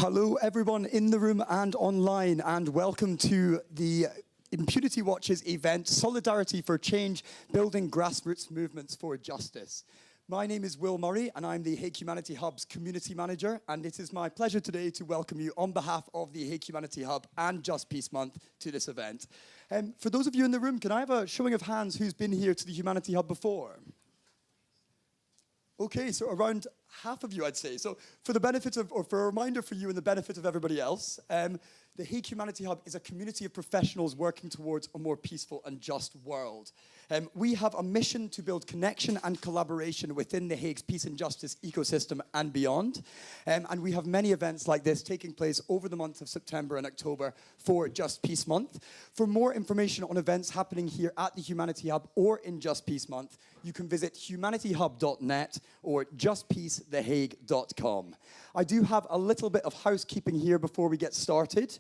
Hello everyone in the room and online, and welcome to the Impunity Watch's event, Solidarity for Change, Building Grassroots Movements for Justice. My name is Will Murray and I'm the Hague Humanity Hub's Community Manager, and it is my pleasure today to welcome you on behalf of the Hague Humanity Hub and Just Peace Month to this event. For those of you in the room, can I have a showing of hands who's been here to the Humanity Hub before? Okay, so around half of you, I'd say. So for the benefit of, or for a reminder for you and the benefit of everybody else, the Hague Humanity Hub is a community of professionals working towards a more peaceful and just world. We have a mission to build connection and collaboration within the Hague's peace and justice ecosystem and beyond. And we have many events like this taking place over the months of September and October for Just Peace Month. For more information on events happening here at the Humanity Hub or in Just Peace Month, you can visit humanityhub.net or justpeacethehague.com. I do have a little bit of housekeeping here before we get started.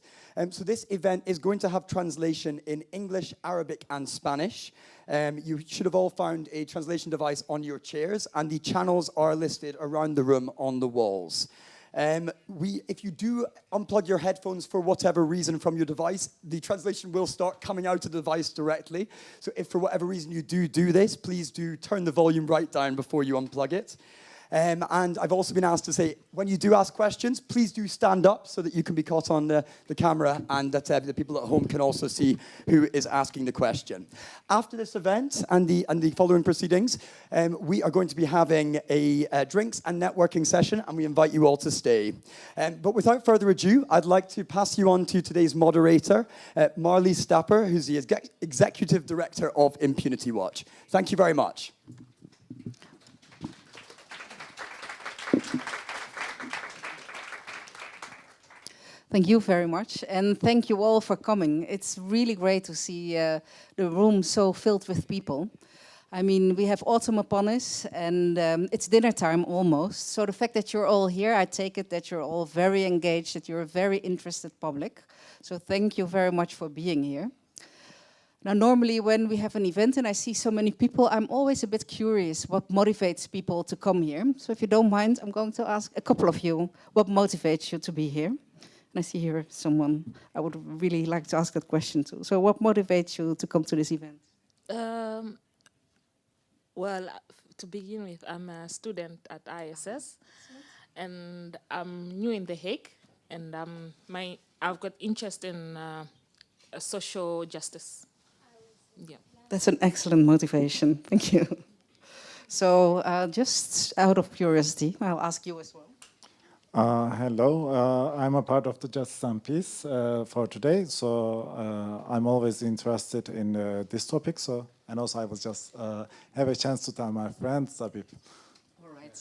So this event is going to have translation in English, Arabic, and Spanish. You should have all found a translation device on your chairs, and the channels are listed around the room on the walls. If you do unplug your headphones for whatever reason from your device, the translation will start coming out of the device directly. So if for whatever reason you do this, please do turn the volume right down before you unplug it. And I've also been asked to say, when you do ask questions, please do stand up so that you can be caught on the camera and that the people at home can also see who is asking the question. After this event and the following proceedings, we are going to be having a drinks and networking session, and we invite you all to stay. But without further ado, I'd like to pass you on to today's moderator, Marley Stapper, who's the Executive Director of Impunity Watch. Thank you very much. Thank you very much, and thank you all for coming. It's really great to see the room so filled with people. I mean, we have autumn upon us, and it's dinner time almost. So the fact that you're all here, I take it that you're all very engaged, that you're a very interested public. So thank you very much for being here. Now, normally when we have an event and I see so many people, I'm always a bit curious what motivates people to come here. So if you don't mind, I'm going to ask a couple of you what motivates you to be here. And I see here someone I would really like to ask that question to. So what motivates you to come to this event? Well, to begin with, I'm a student at ISS, and I'm new in The Hague, and I've got interest in social justice. Yeah. That's an excellent motivation. Thank you. So just out of curiosity, I'll ask you as well. Hello, I'm a part of the Justice and Peace for today, so I'm always interested in this topic. And also I was just have a chance to tell my friends a bit. All right.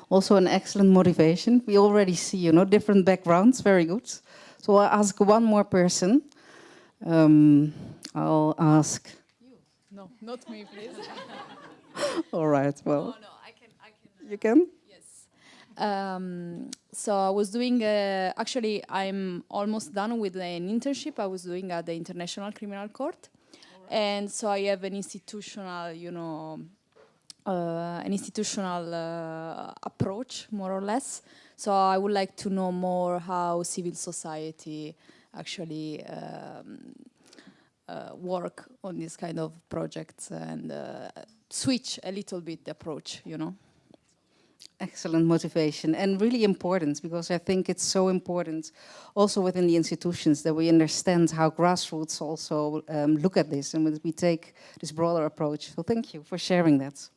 Also an excellent motivation. We already see, different backgrounds. Very good. So I'll ask one more person. I'll ask you. No, not me, please. All right. Well. No, I can. You can. So I was doing, actually I'm almost done with an internship I was doing at the International Criminal Court. Right. And so I have an institutional, approach, more or less. So I would like to know more how civil society actually work on this kind of projects and switch a little bit the approach, Excellent motivation, and really important, because I think it's so important also within the institutions that we understand how grassroots also look at this and we take this broader approach. So thank you for sharing that.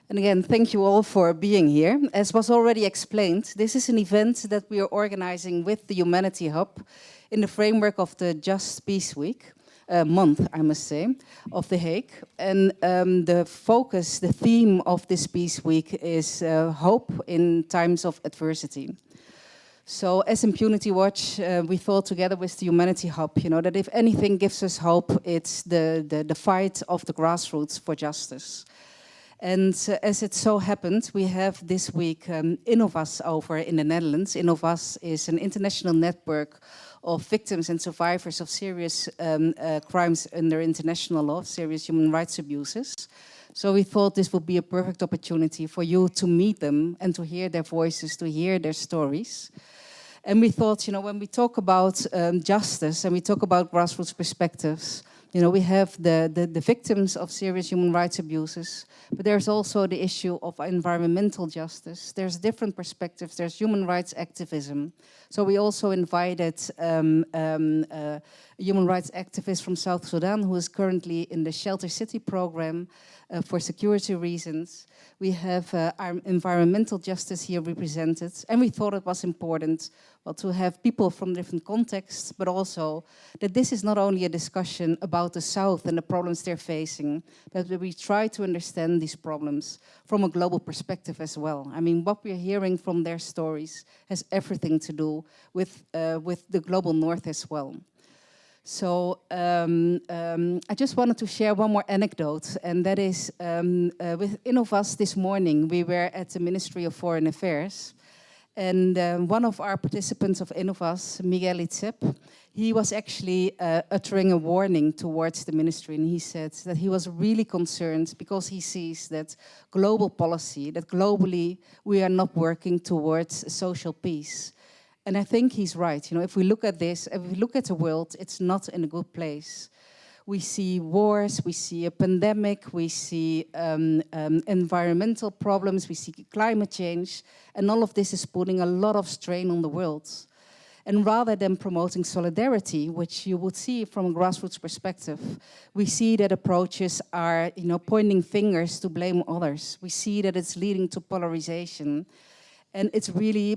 And again, thank you all for being here. As was already explained, this is an event that we are organizing with the Humanity Hub in the framework of the Just Peace Week. Month, I must say, of The Hague. And the focus, the theme of this Peace Week is hope in times of adversity. So as Impunity Watch, we thought together with the Humanity Hub, that if anything gives us hope, it's the fight of the grassroots for justice. And as it so happened, we have this week Innovas over in the Netherlands. Innovas is an international network of victims and survivors of serious crimes under international law, serious human rights abuses. So we thought this would be a perfect opportunity for you to meet them and to hear their voices, to hear their stories. And we thought, when we talk about justice and we talk about grassroots perspectives, we have the victims of serious human rights abuses, but there's also the issue of environmental justice. There's different perspectives. There's human rights activism. So we also invited a human rights activist from South Sudan who is currently in the Shelter City program for security reasons. We have our environmental justice here represented, and we thought it was important to have people from different contexts, but also that this is not only a discussion about the South and the problems they're facing, but that we try to understand these problems from a global perspective as well. I mean, what we're hearing from their stories has everything to do with the global North as well. So I just wanted to share one more anecdote, and that is with Innovas this morning, we were at the Ministry of Foreign Affairs, and one of our participants of Innovas, Miguel Itzep, he was actually uttering a warning towards the ministry, and he said that he was really concerned because he sees that global policy, that globally we are not working towards social peace. And I think he's right. If we look at this, if we look at the world, it's not in a good place. We see wars, we see a pandemic, we see environmental problems, we see climate change, and all of this is putting a lot of strain on the world. And rather than promoting solidarity, which you would see from a grassroots perspective, we see that approaches are, pointing fingers to blame others. We see that it's leading to polarization. And it's really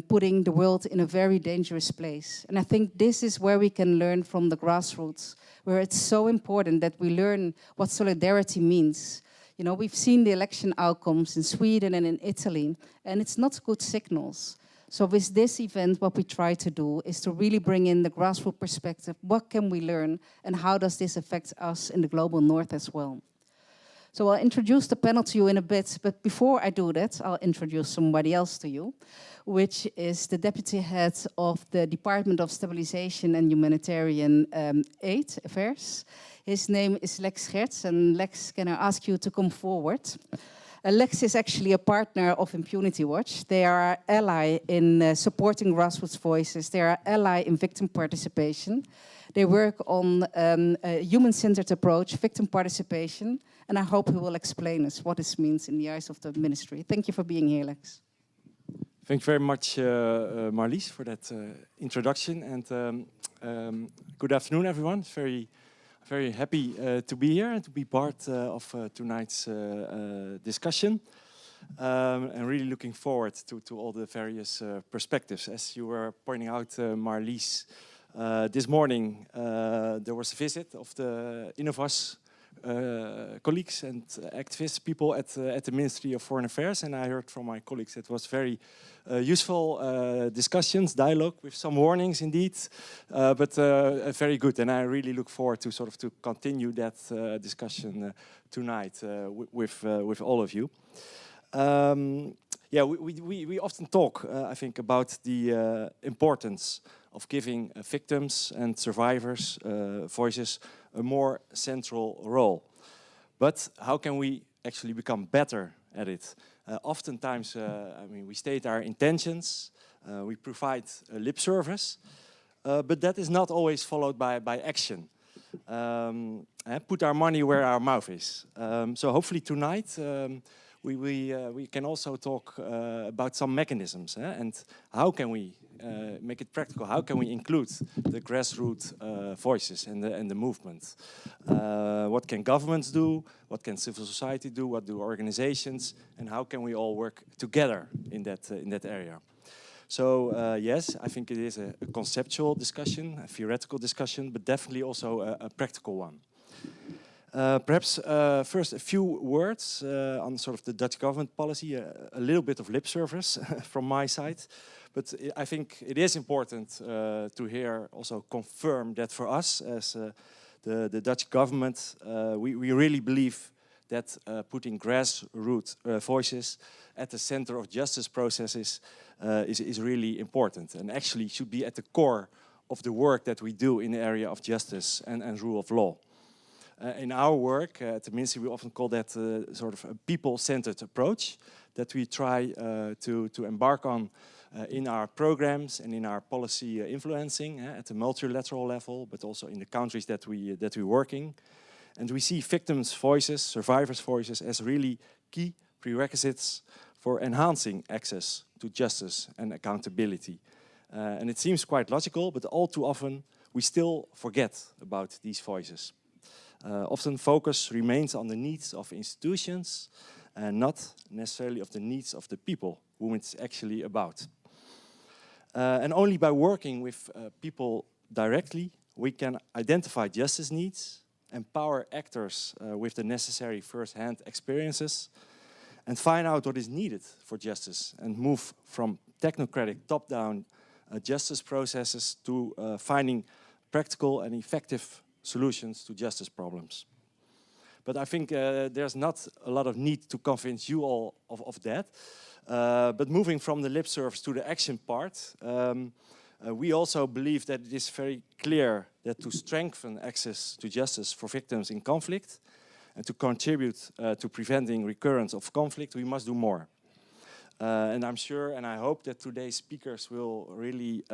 putting the world in a very dangerous place. And I think this is where we can learn from the grassroots, where it's so important that we learn what solidarity means. We've seen the election outcomes in Sweden and in Italy, and it's not good signals. So with this event, what we try to do is to really bring in the grassroots perspective. What can we learn, and how does this affect us in the global North as well? So I'll introduce the panel to you in a bit, but before I do that, I'll introduce somebody else to you, which is the Deputy Head of the Department of Stabilization and Humanitarian Aid Affairs. His name is Lex Hetz, and Lex, can I ask you to come forward? Lex is actually a partner of Impunity Watch. They are our ally in supporting grassroots voices. They are our ally in victim participation. They work on a human-centered approach, victim participation, and I hope he will explain us what this means in the eyes of the ministry. Thank you for being here, Lex. Thank you very much, Marlies, for that introduction. And good afternoon, everyone. Very happy to be here and to be part of tonight's discussion. And really looking forward to all the various perspectives. As you were pointing out, Marlies, this morning there was a visit of the Innovas colleagues and activists, people at the Ministry of Foreign Affairs, and I heard from my colleagues it was very useful discussions, dialogue with some warnings indeed, but very good, and I really look forward to to continue that discussion tonight with all of you. We often talk, I think, about the importance of giving victims and survivors voices a more central role. But how can we actually become better at it? Oftentimes, we state our intentions, we provide a lip service, but that is not always followed by action. Put our money where our mouth is. So hopefully tonight we can also talk about some mechanisms and how can we make it practical. How can we include the grassroots voices and the movement? What can governments do? What can civil society do? What do organizations? And how can we all work together in that area? So yes, I think it is a conceptual discussion, a theoretical discussion, but definitely also a practical one. Perhaps first a few words on the Dutch government policy, a little bit of lip service from my side. But I think it is important to hear also confirm that for us as the Dutch government, we really believe that putting grassroots voices at the center of justice processes is really important and actually should be at the core of the work that we do in the area of justice and rule of law. In our work at the Ministry, we often call that sort of a people-centered approach that we try to embark on in our programs and in our policy influencing at the multilateral level, but also in the countries that we work in. And we see victims' voices, survivors' voices as really key prerequisites for enhancing access to justice and accountability. And it seems quite logical, but all too often we still forget about these voices. Often focus remains on the needs of institutions and not necessarily of the needs of the people whom it's actually about. And only by working with people directly, we can identify justice needs, empower actors with the necessary first-hand experiences, and find out what is needed for justice, and move from technocratic top-down justice processes to finding practical and effective solutions to justice problems. But I think there's not a lot of need to convince you all of that. But moving from the lip service to the action part, we also believe that it is very clear that to strengthen access to justice for victims in conflict and to contribute to preventing recurrence of conflict, we must do more. And I'm sure and I hope that today's speakers will really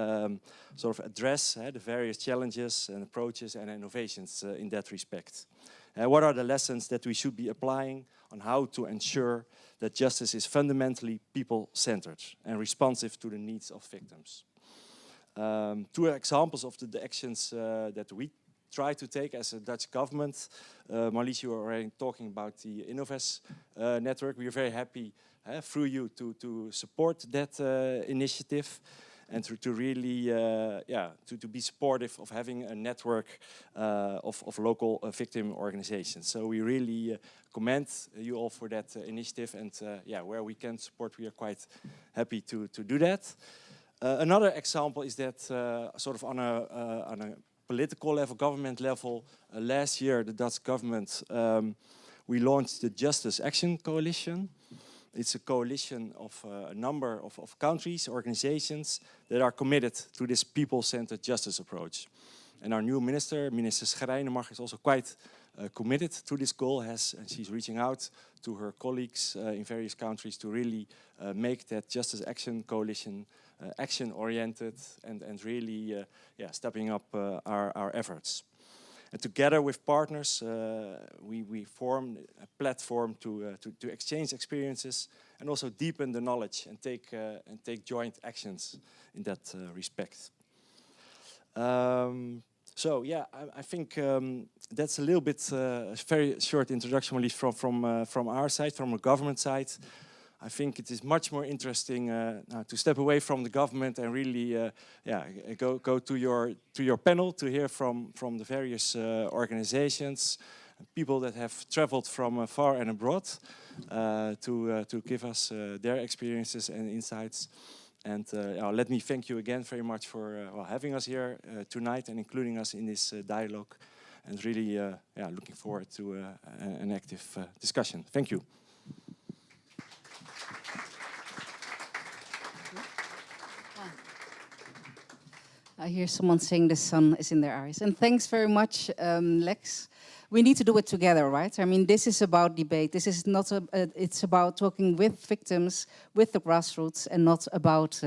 sort of address the various challenges and approaches and innovations in that respect. What are the lessons that we should be applying on how to ensure that justice is fundamentally people-centered and responsive to the needs of victims? Two examples of the actions that we try to take as a Dutch government. Marlies, you were already talking about the Innovest network. We are very happy through you to support that initiative and to really to be supportive of having a network of local victim organizations. So we really commend you all for that initiative, and where we can support, we are quite happy to do that. Another example is that sort of on a political level, government level, last year the Dutch government, we launched the Justice Action Coalition. It's a coalition of a number of countries, organizations that are committed to this people-centered justice approach. And our new minister, Minister Schrijnemacher, is also quite committed to this goal, and she's reaching out to her colleagues in various countries to really make that Justice Action Coalition action-oriented and really stepping up our efforts. And together with partners, we form a platform to exchange experiences and also deepen the knowledge and take joint actions in that respect. I think that's a little bit a very short introduction, at least from our side, from a government side. I think it is much more interesting to step away from the government and really go to your panel to hear from the various organizations, people that have traveled from far and abroad to give us their experiences and insights. And let me thank you again very much for having us here tonight and including us in this dialogue. And really looking forward to an active discussion. Thank you. I hear someone saying the sun is in their eyes. And thanks very much, Lex. We need to do it together, right? I mean, this is about debate. This is not it's about talking with victims, with the grassroots, and not about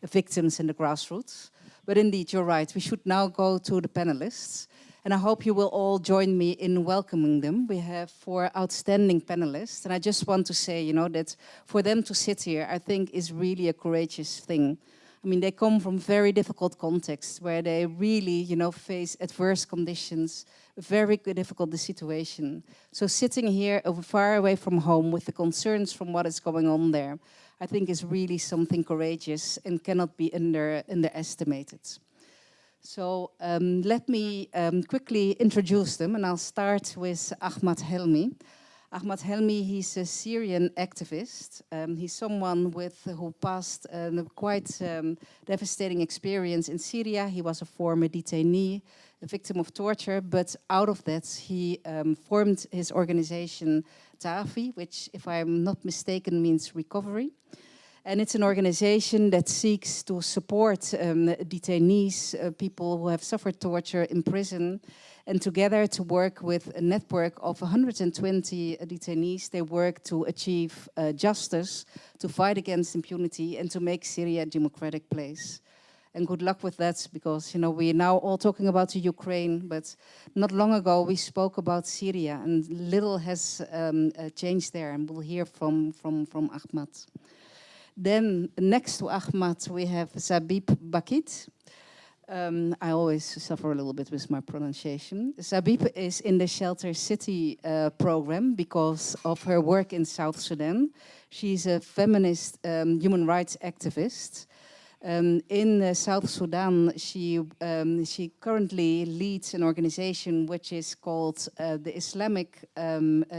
victims in the grassroots. But indeed, you're right. We should now go to the panelists. And I hope you will all join me in welcoming them. We have 4 outstanding panelists. And I just want to say, that for them to sit here, I think is really a courageous thing. I mean, they come from very difficult contexts where they really, face adverse conditions, a very difficult situation. So sitting here far away from home with the concerns from what is going on there, I think is really something courageous and cannot be underestimated. So let me quickly introduce them, and I'll start with Ahmad Helmi. Ahmad Helmi, he's a Syrian activist. He's someone who passed a quite devastating experience in Syria. He was a former detainee, a victim of torture, but out of that he formed his organization TAFI, which, if I'm not mistaken, means recovery. And it's an organization that seeks to support detainees, people who have suffered torture in prison, and together to work with a network of 120 detainees. They work to achieve justice, to fight against impunity, and to make Syria a democratic place. And good luck with that, because we're now all talking about the Ukraine, but not long ago we spoke about Syria, and little has changed there, and we'll hear from Ahmad. Then next to Ahmad we have Zabib Bakit. I always suffer a little bit with my pronunciation. Zabib is in the Shelter City program because of her work in South Sudan. She's a feminist human rights activist. In South Sudan, she currently leads an organization which is called the Islamic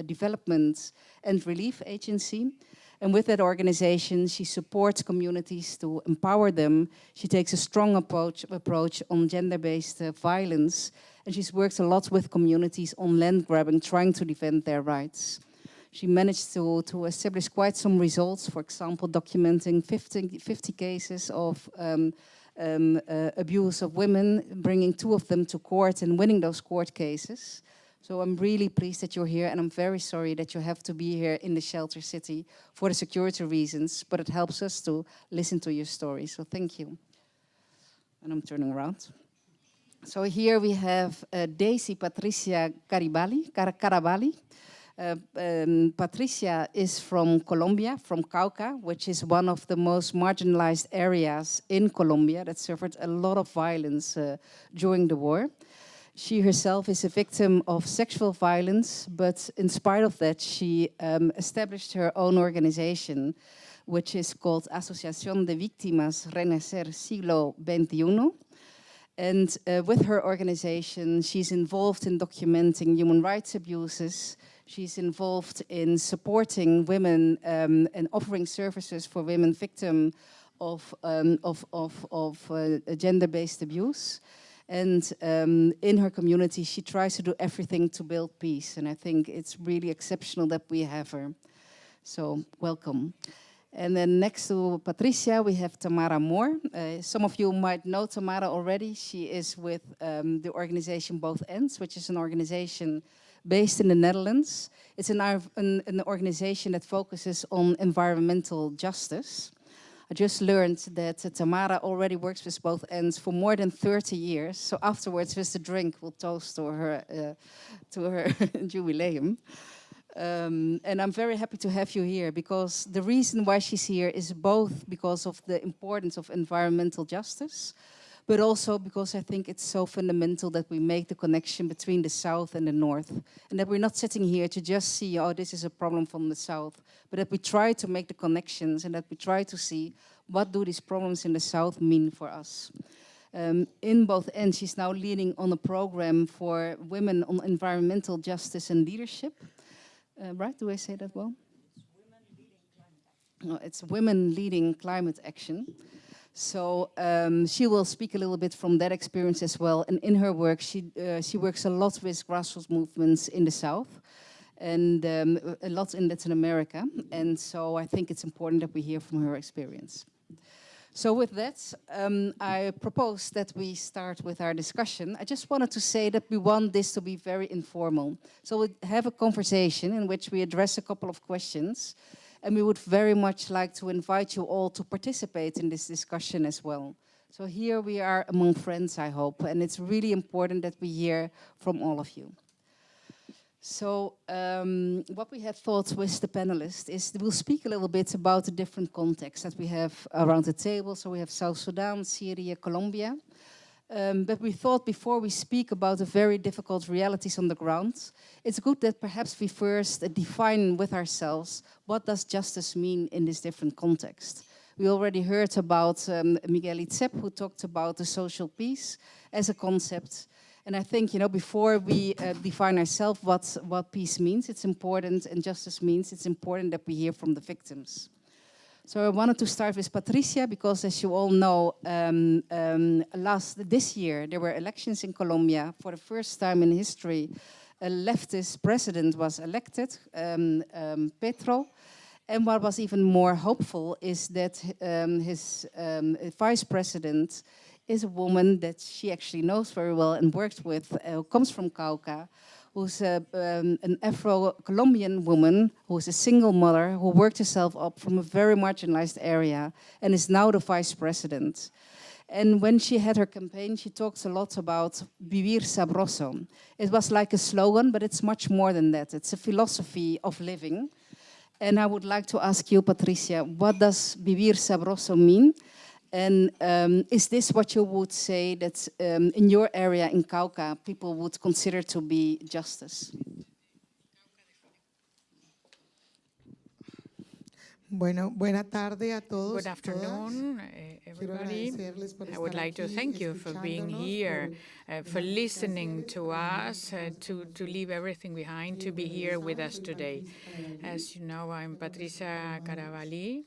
Development and Relief Agency. And with that organization, she supports communities to empower them. She takes a strong approach on gender-based violence. And she's worked a lot with communities on land grabbing, trying to defend their rights. She managed to establish quite some results, for example, documenting 50 cases of abuse of women, bringing 2 of them to court and winning those court cases. So I'm really pleased that you're here, and I'm very sorry that you have to be here in the Shelter City for the security reasons, but it helps us to listen to your story, so thank you. And I'm turning around. So here we have Daisy Patricia Karibali. Patricia is from Colombia, from Cauca, which is one of the most marginalized areas in Colombia that suffered a lot of violence during the war. She herself is a victim of sexual violence, but in spite of that, she established her own organization, which is called Asociación de Víctimas Renacer Siglo XXI. And with her organization, she's involved in documenting human rights abuses. She's involved in supporting women and offering services for women victims of gender-based abuse. And in her community, she tries to do everything to build peace. And I think it's really exceptional that we have her. So welcome. And then next to Patricia, we have Tamara Moore. Some of you might know Tamara already. She is with the organization Both Ends, which is an organization based in the Netherlands. It's an organization that focuses on environmental justice. I just learned that Tamara already works with Both Ends for more than 30 years. So afterwards, with the drink, we'll toast to her jubileum. And I'm very happy to have you here, because the reason why she's here is both because of the importance of environmental justice, but also because I think it's so fundamental that we make the connection between the South and the North, and that we're not sitting here to just see, oh, this is a problem from the South, but that we try to make the connections and that we try to see what do these problems in the South mean for us. In Both Ends, she's now leading on a program for women on environmental justice and leadership. Right, do I say that well? No, it's Women Leading Climate Action. So she will speak a little bit from that experience as well. And in her work, she works a lot with grassroots movements in the South and a lot in Latin America. And so I think it's important that we hear from her experience. So with that, I propose that we start with our discussion. I just wanted to say that we want this to be very informal. So we'll have a conversation in which we address a couple of questions. And we would very much like to invite you all to participate in this discussion as well. So here we are among friends, I hope. And it's really important that we hear from all of you. So what we have thought with the panelists is we'll speak a little bit about the different contexts that we have around the table. So we have South Sudan, Syria, Colombia. But we thought before we speak about the very difficult realities on the ground, it's good that perhaps we first define with ourselves what does justice mean in this different context. We already heard about Miguel Itzep, who talked about the social peace as a concept. And I think, before we define ourselves what peace means, it's important, and justice means, it's important that we hear from the victims. So I wanted to start with Patricia, because as you all know, this year there were elections in Colombia. For the first time in history, a leftist president was elected, Petro. And what was even more hopeful is that his vice president is a woman that she actually knows very well and worked with, who comes from Cauca, who's an Afro-Colombian woman, who's a single mother, who worked herself up from a very marginalized area and is now the vice president. And when she had her campaign, she talks a lot about vivir Sabroso. It was like a slogan, but it's much more than that. It's a philosophy of living. And I would like to ask you, Patricia, what does vivir Sabroso mean? And is this what you would say that in your area in Cauca, people would consider to be justice? Bueno, buena tarde a todos. Good afternoon, everybody. I would like to thank you for being here, for listening to us, to leave everything behind, to be here with us today. As you know, I'm Patricia Karibali,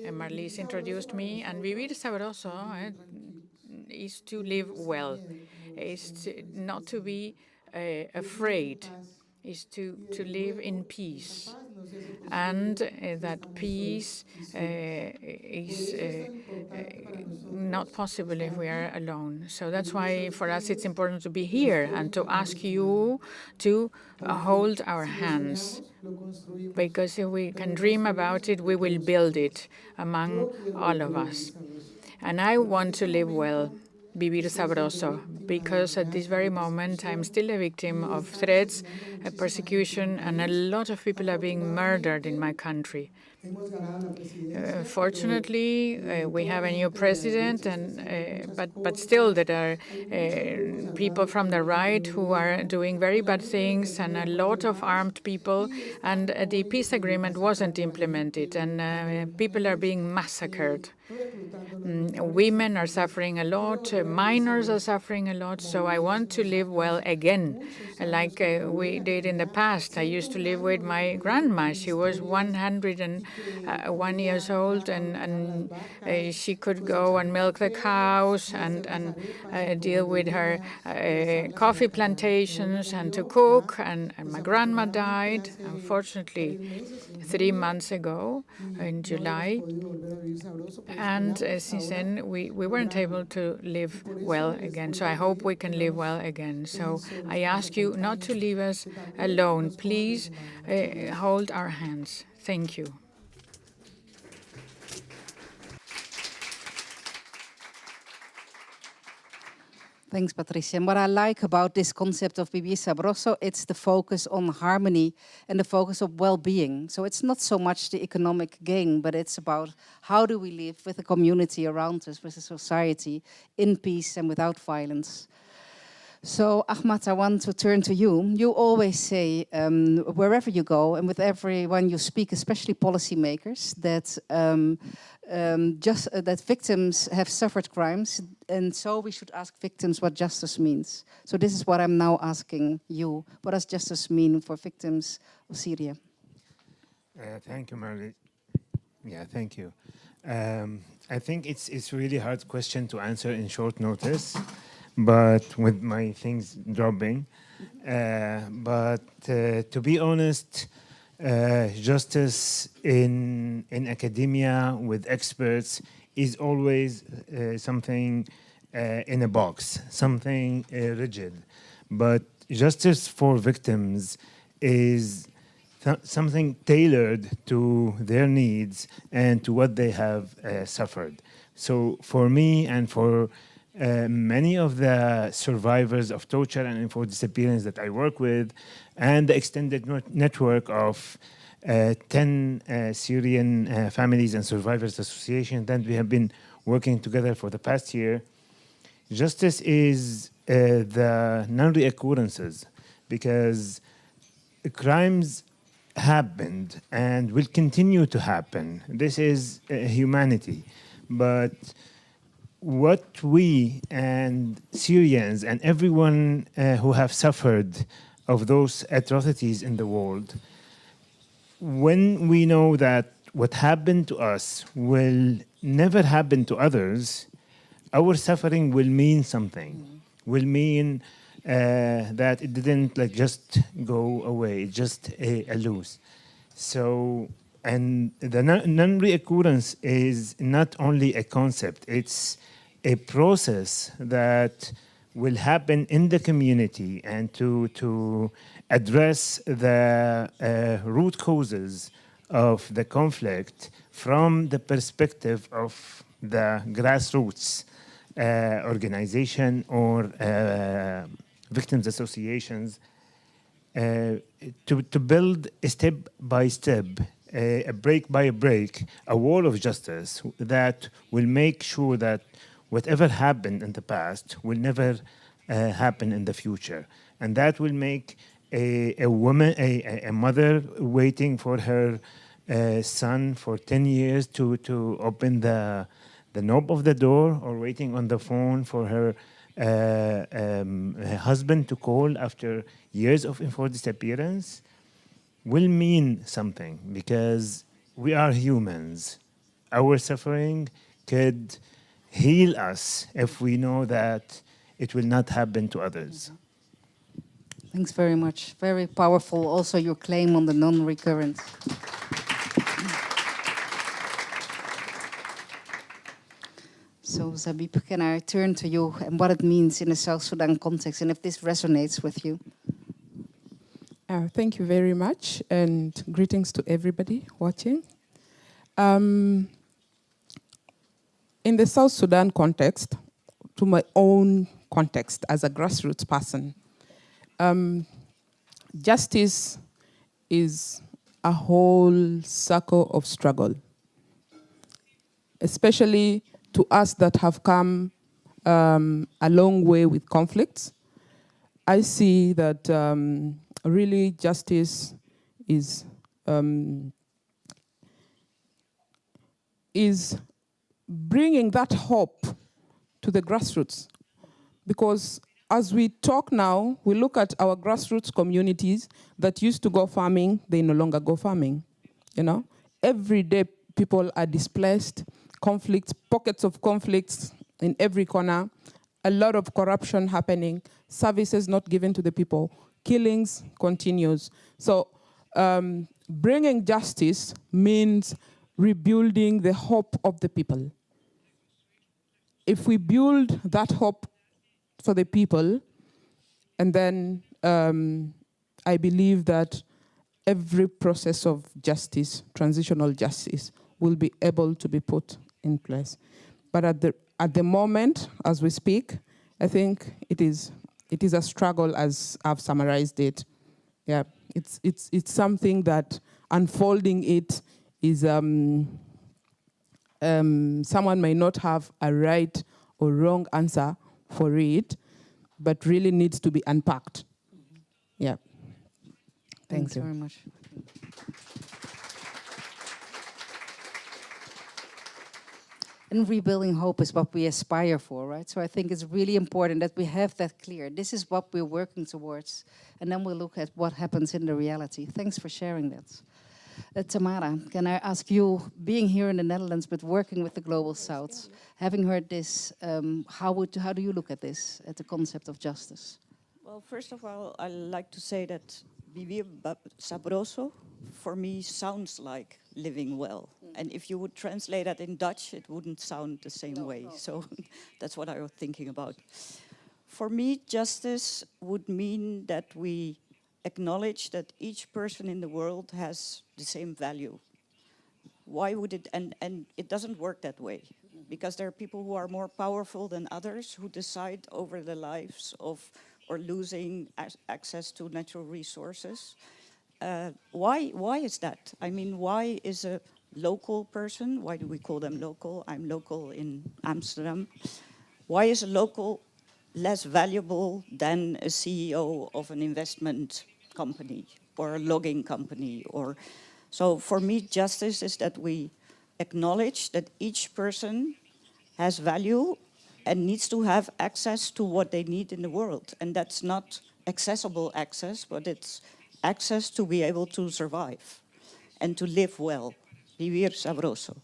and Marlies introduced me, and vivir sabroso is to live well, is not to be afraid, is to live in peace. And that peace is not possible if we are alone. So that's why for us it's important to be here and to ask you to hold our hands. Because if we can dream about it, we will build it among all of us. And I want to live well, vivir sabroso, because at this very moment I'm still a victim of threats, persecution, and a lot of people are being murdered in my country. Fortunately, we have a new president, but still there are people from the right who are doing very bad things, and a lot of armed people, and the peace agreement wasn't implemented, and people are being massacred. Women are suffering a lot, minors are suffering a lot, so I want to live well again, like we did in the past. I used to live with my grandma. She was 101 years old, and she could go and milk the cows and deal with her coffee plantations and to cook, and my grandma died, unfortunately, 3 months ago in July, and since then we weren't able to live well again. So I hope we can live well again. So I ask you not to leave us alone. Please hold our hands. Thank you. Thanks, Patricia. And what I like about this concept of vivir sabroso, it's the focus on harmony and the focus of well-being. So it's not so much the economic gain, but it's about how do we live with the community around us, with the society, in peace and without violence. So, Ahmad, I want to turn to you. You always say, wherever you go and with everyone you speak, especially policymakers, that that victims have suffered crimes, and so we should ask victims what justice means. So this is what I'm now asking you. What does justice mean for victims of Syria? Thank you, Marley. Yeah, thank you. I think it's a really hard question to answer in short notice, but with my things dropping. But to be honest, justice in academia with experts is always something in a box, something rigid. But justice for victims is something tailored to their needs and to what they have suffered. So for me and for many of the survivors of torture and for disappearance that I work with, and the extended network of 10 Syrian families and survivors association that we have been working together for the past year, justice is the non-reoccurrences, because crimes happened and will continue to happen. This is humanity. But what we and Syrians and everyone who have suffered of those atrocities in the world, when we know that what happened to us will never happen to others, our suffering will mean something, will mean that it didn't just go away, just a lose. So and the non-reoccurrence is not only a concept, it's a process that will happen in the community, and to address the root causes of the conflict from the perspective of the grassroots organization or victims associations, to build a step by step, a break by break, a wall of justice that will make sure that whatever happened in the past will never happen in the future. And that will make a woman, a mother waiting for her son for 10 years to open the knob of the door, or waiting on the phone for her husband to call after years of enforced disappearance, will mean something, because we are humans. Our suffering could heal us if we know that it will not happen to others. Thanks very much. Very powerful also your claim on the non-recurrence. So Zabib, can I turn to you and what it means in the South Sudan context, and if this resonates with you? Thank you very much, and greetings to everybody watching. In the South Sudan context, to my own context as a grassroots person, justice is a whole circle of struggle, especially to us that have come a long way with conflicts. I see that really justice is bringing that hope to the grassroots. Because as we talk now, we look at our grassroots communities that used to go farming, they no longer go farming. You know, every day people are displaced, conflicts, pockets of conflicts in every corner, a lot of corruption happening, services not given to the people, killings continues. So bringing justice means rebuilding the hope of the people. If we build that hope for the people, and then I believe that every process of justice, transitional justice, will be able to be put in place. But at the moment, as we speak, I think it is a struggle, as I've summarized it. Yeah, it's something that unfolding it is someone may not have a right or wrong answer for it, but really needs to be unpacked. Yeah. Thanks very much. And rebuilding hope is what we aspire for, right? So I think it's really important that we have that clear. This is what we're working towards. And then we'll look at what happens in the reality. Thanks for sharing that. Tamara, can I ask you, being here in the Netherlands but working with the Global South, having heard this, how do you look at this, at the concept of justice? Well, first of all, I like to say that vivir Sabroso, for me, sounds like living well. And if you would translate that in Dutch, it wouldn't sound the same way. So that's what I was thinking about. For me, justice would mean that we acknowledge that each person in the world has the same value. Why would it, and it doesn't work that way, because there are people who are more powerful than others who decide over the lives of, or losing access to natural resources. Why is that? I mean, why is a local person, why do we call them local? I'm local in Amsterdam. Why is a local less valuable than a CEO of an investment company or a logging company? Or so for me, justice is that we acknowledge that each person has value and needs to have access to what they need in the world. And that's not accessible access, but it's access to be able to survive and to live well. Vivir Sabroso.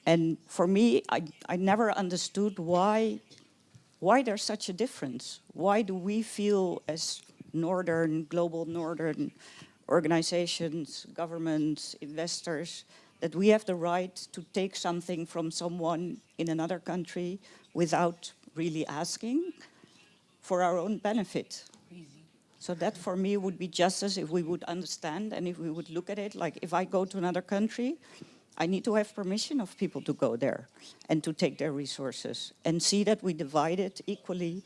And for me, I never understood why there's such a difference. Why do we feel as northern, global northern organizations, governments, investors, that we have the right to take something from someone in another country without really asking for our own benefit. So that for me would be justice if we would understand and if we would look at it like if I go to another country, I need to have permission of people to go there and to take their resources and see that we divide it equally.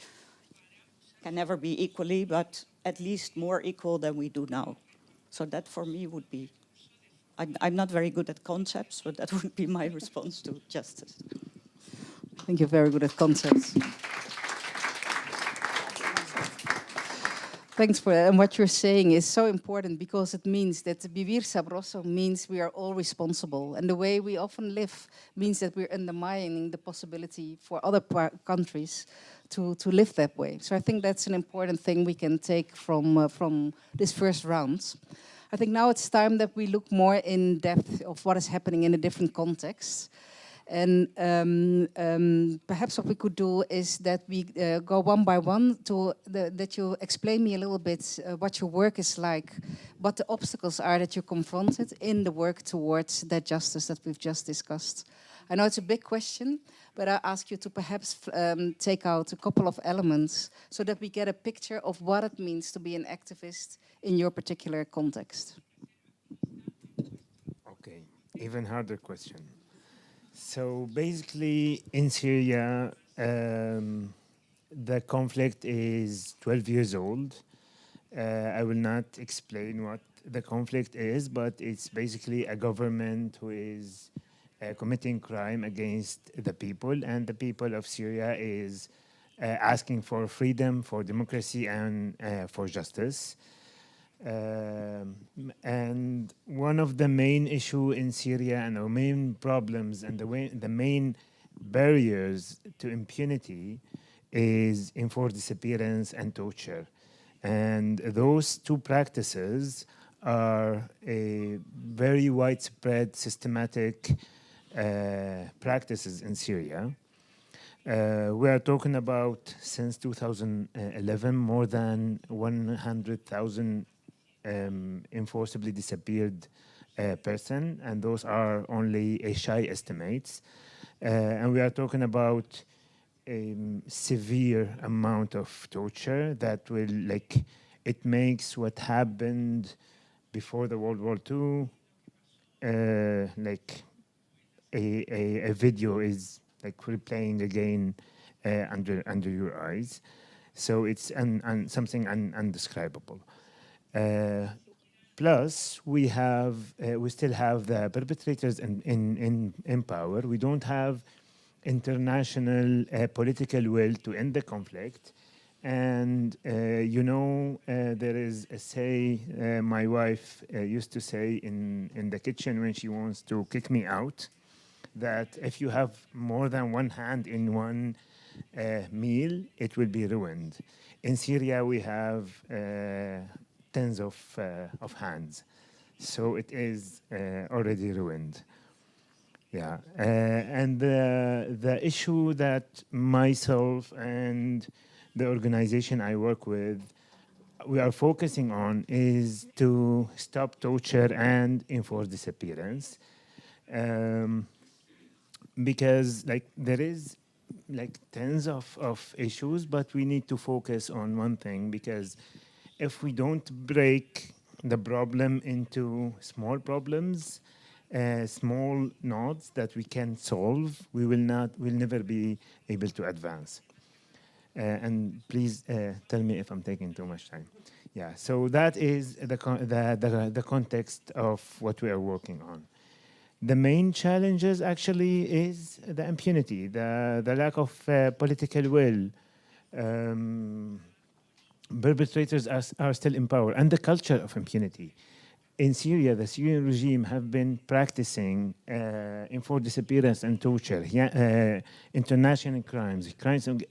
Can never be equally, but at least more equal than we do now. So that for me would be, I'm not very good at concepts, but that would be my response to justice. I think you're very good at concepts. Thanks for that. And what you're saying is so important because it means that vivir Sabroso means we are all responsible. And the way we often live means that we're undermining the possibility for other countries to live that way. So I think that's an important thing we can take from this first round. I think now it's time that we look more in depth of what is happening in a different context. And perhaps what we could do is that we go one by one that you explain me a little bit what your work is like, what the obstacles are that you confronted in the work towards that justice that we've just discussed. I know it's a big question, but I ask you to perhaps take out a couple of elements so that we get a picture of what it means to be an activist in your particular context. Okay, even harder question. So basically, in Syria, the conflict is 12 years old. I will not explain what the conflict is, but it's basically a government who is committing crime against the people, and the people of Syria is asking for freedom, for democracy, and for justice. And one of the main issues in Syria and the main problems and the main barriers to impunity is enforced disappearance and torture. And those two practices are a very widespread, systematic practices in Syria. We are talking about, since 2011, more than 100,000 enforceably disappeared person, and those are only a shy estimates. And we are talking about a severe amount of torture that will, like, it makes what happened before the World War II, like a video is like replaying again under your eyes. So it's something undescribable. Plus, we still have the perpetrators in power. We don't have international political will to end the conflict. And there is a say my wife used to say in the kitchen when she wants to kick me out, that if you have more than one hand in one meal, it will be ruined. In Syria, we have tens of hands, so it is already ruined. Yeah, and the issue that myself and the organization I work with, we are focusing on is to stop torture and enforce disappearance, because there is tens of issues, but we need to focus on one thing, because if we don't break the problem into small problems, small nodes that we can solve, we'll never be able to advance. And please tell me if I'm taking too much time. Yeah, so that is the context of what we are working on. The main challenges actually is the impunity, the lack of political will. Perpetrators are still in power, and the culture of impunity. In Syria, the Syrian regime have been practicing enforced disappearance and torture, international crimes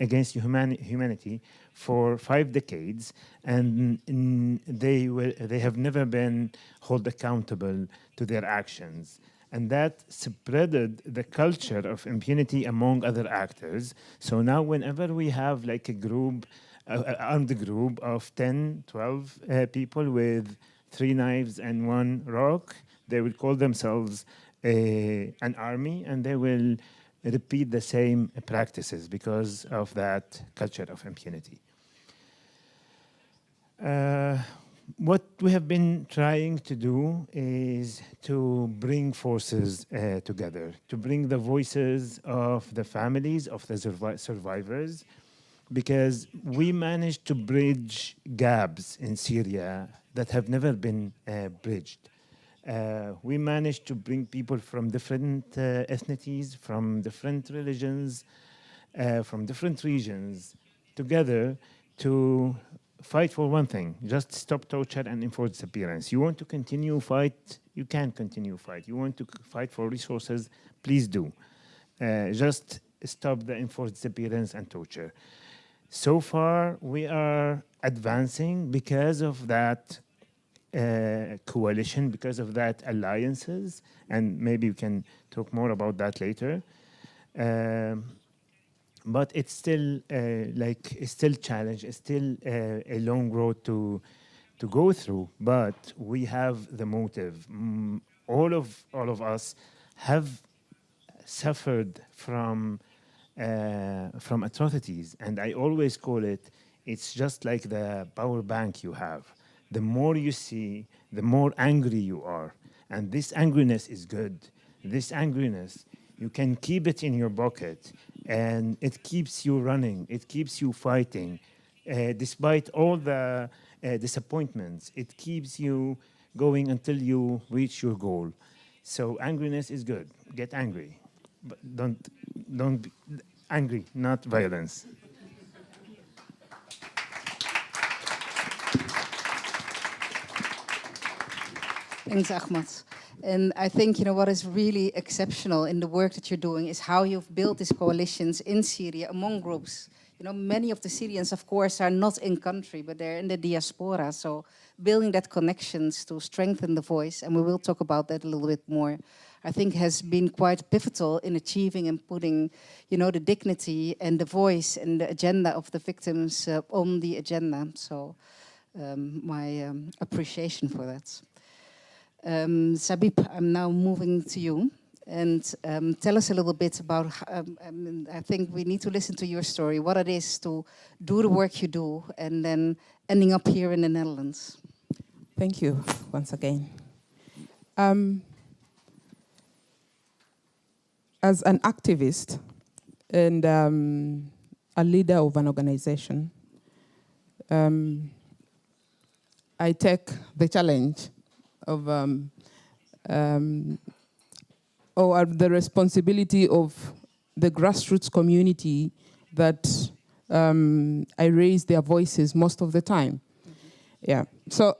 against humanity for 5 decades, and they have never been held accountable to their actions. And that spreaded the culture of impunity among other actors. So now whenever we have like a group, armed group of 10, 12 people with 3 knives and 1 rock. They will call themselves an army, and they will repeat the same practices because of that culture of impunity. What we have been trying to do is to bring forces together, to bring the voices of the families of the survivors, because we managed to bridge gaps in Syria that have never been bridged. We managed to bring people from different ethnicities, from different religions, from different regions together to fight for one thing: just stop torture and enforce disappearance. You want to continue fight, you can continue fight. You want to fight for resources, please do. Just stop the enforced disappearance and torture. So far, we are advancing because of that coalition, because of that alliances, and maybe we can talk more about that later. But it's still it's still challenge. It's still a long road to go through. But we have the motive. All of us have suffered from atrocities, and I always call it. It's just like the power bank you have. The more you see, the more angry you are, and this angriness is good. This angriness, you can keep it in your pocket, and it keeps you running. It keeps you fighting. Despite all the disappointments, it keeps you going until you reach your goal. So angriness is good. Get angry, but don't be angry, not violence. Thanks, Ahmad. And I think, what is really exceptional in the work that you're doing is how you've built these coalitions in Syria among groups. Many of the Syrians, of course, are not in country, but they're in the diaspora. So building that connections to strengthen the voice, and we will talk about that a little bit more, I think has been quite pivotal in achieving and putting, the dignity and the voice and the agenda of the victims on the agenda. So my appreciation for that. Sabib, I'm now moving to you, and tell us a little bit about, I think we need to listen to your story, what it is to do the work you do, and then ending up here in the Netherlands. Thank you once again. As an activist and a leader of an organization, I take the challenge of or the responsibility of the grassroots community that I raise their voices most of the time. Mm-hmm. Yeah. So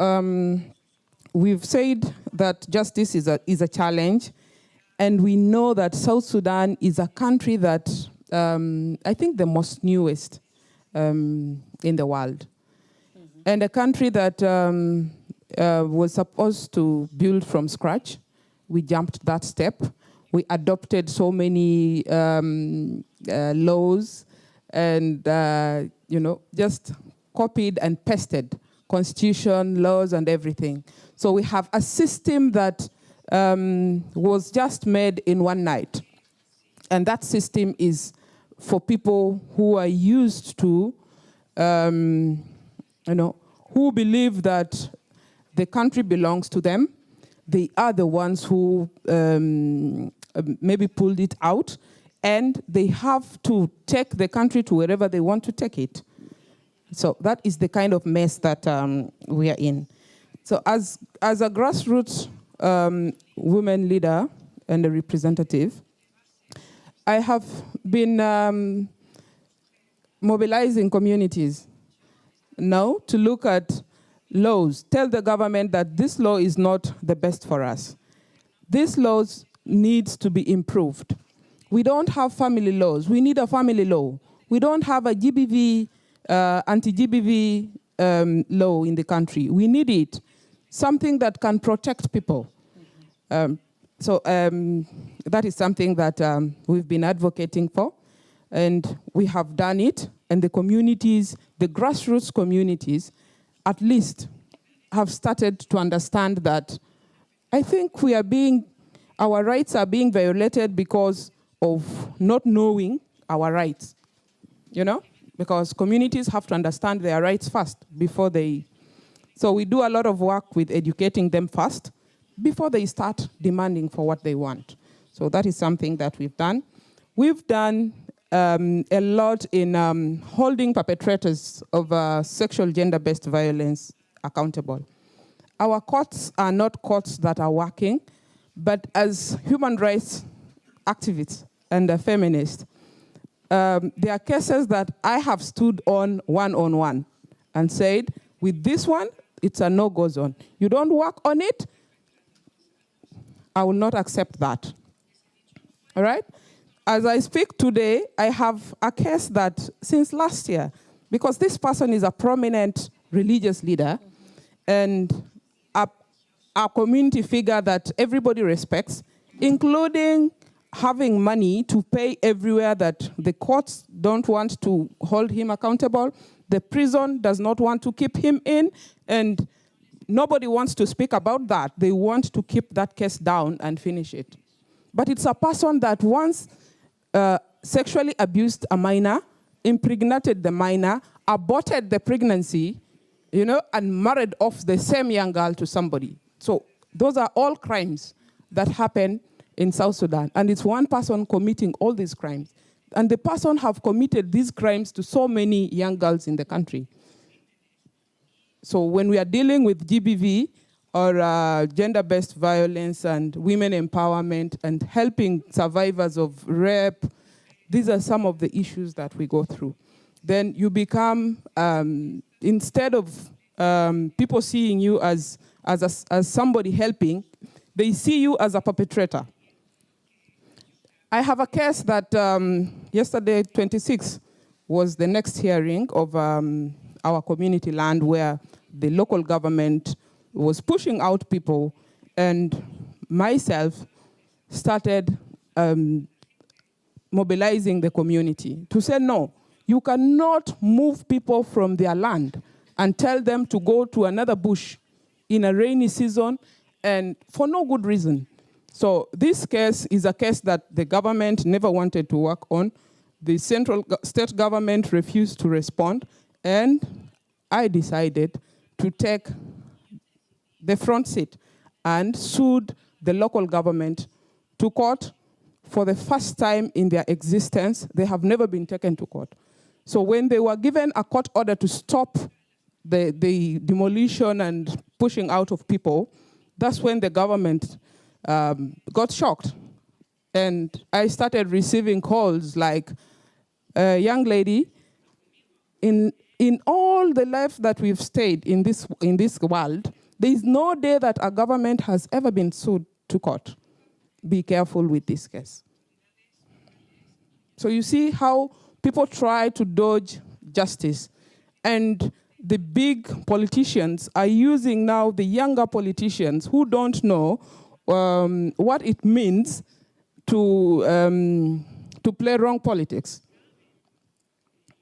we've said that justice is a challenge, and we know that South Sudan is a country that I think the most newest in the world, mm-hmm. and a country that was supposed to build from scratch. We jumped that step. We adopted so many laws and, just copied and pasted constitution, laws, and everything. So we have a system that was just made in one night. And that system is for people who are used to, who believe that the country belongs to them. They are the ones who maybe pulled it out, and they have to take the country to wherever they want to take it. So that is the kind of mess that we are in. So as a grassroots women leader and a representative, I have been mobilizing communities now to look at laws. Tell the government that this law is not the best for us. These laws needs to be improved. We don't have family laws. We need a family law. We don't have a GBV, anti-GBV law in the country. We need it. Something that can protect people. So that is something that we've been advocating for, and we have done it. And the communities, the grassroots communities, at least have started to understand that I think our rights are being violated because of not knowing our rights, because communities have to understand their rights first before so we do a lot of work with educating them first before they start demanding for what they want. So that is something that we've done. We've done a lot in holding perpetrators of sexual gender-based violence accountable. Our courts are not courts that are working, but as human rights activists and feminists, there are cases that I have stood on one-on-one and said, with this one, it's a no-go zone. You don't work on it, I will not accept that. All right? As I speak today, I have a case that since last year, because this person is a prominent religious leader and a community figure that everybody respects, including having money to pay everywhere that the courts don't want to hold him accountable, the prison does not want to keep him in, and nobody wants to speak about that. They want to keep that case down and finish it. But it's a person that once sexually abused a minor, impregnated the minor, aborted the pregnancy, and married off the same young girl to somebody. So those are all crimes that happen in South Sudan. And it's one person committing all these crimes. And the person have committed these crimes to so many young girls in the country. So when we are dealing with GBV or gender-based violence and women empowerment and helping survivors of rape, these are some of the issues that we go through. Then you become, instead of people seeing you as somebody helping, they see you as a perpetrator. I have a case that yesterday, 26, was the next hearing of our community land where the local government was pushing out people, and myself started mobilizing the community to say, no, you cannot move people from their land and tell them to go to another bush in a rainy season and for no good reason. So this case is a case that the government never wanted to work on. The state government refused to respond, and I decided to take the front seat and sued the local government to court. For the first time in their existence, they have never been taken to court. So when they were given a court order to stop the demolition and pushing out of people, that's when the government got shocked. And I started receiving calls like, young lady, in all the life that we've stayed in this world, there is no day that a government has ever been sued to court. Be careful with this case. So you see how people try to dodge justice, and the big politicians are using now the younger politicians who don't know what it means to play wrong politics.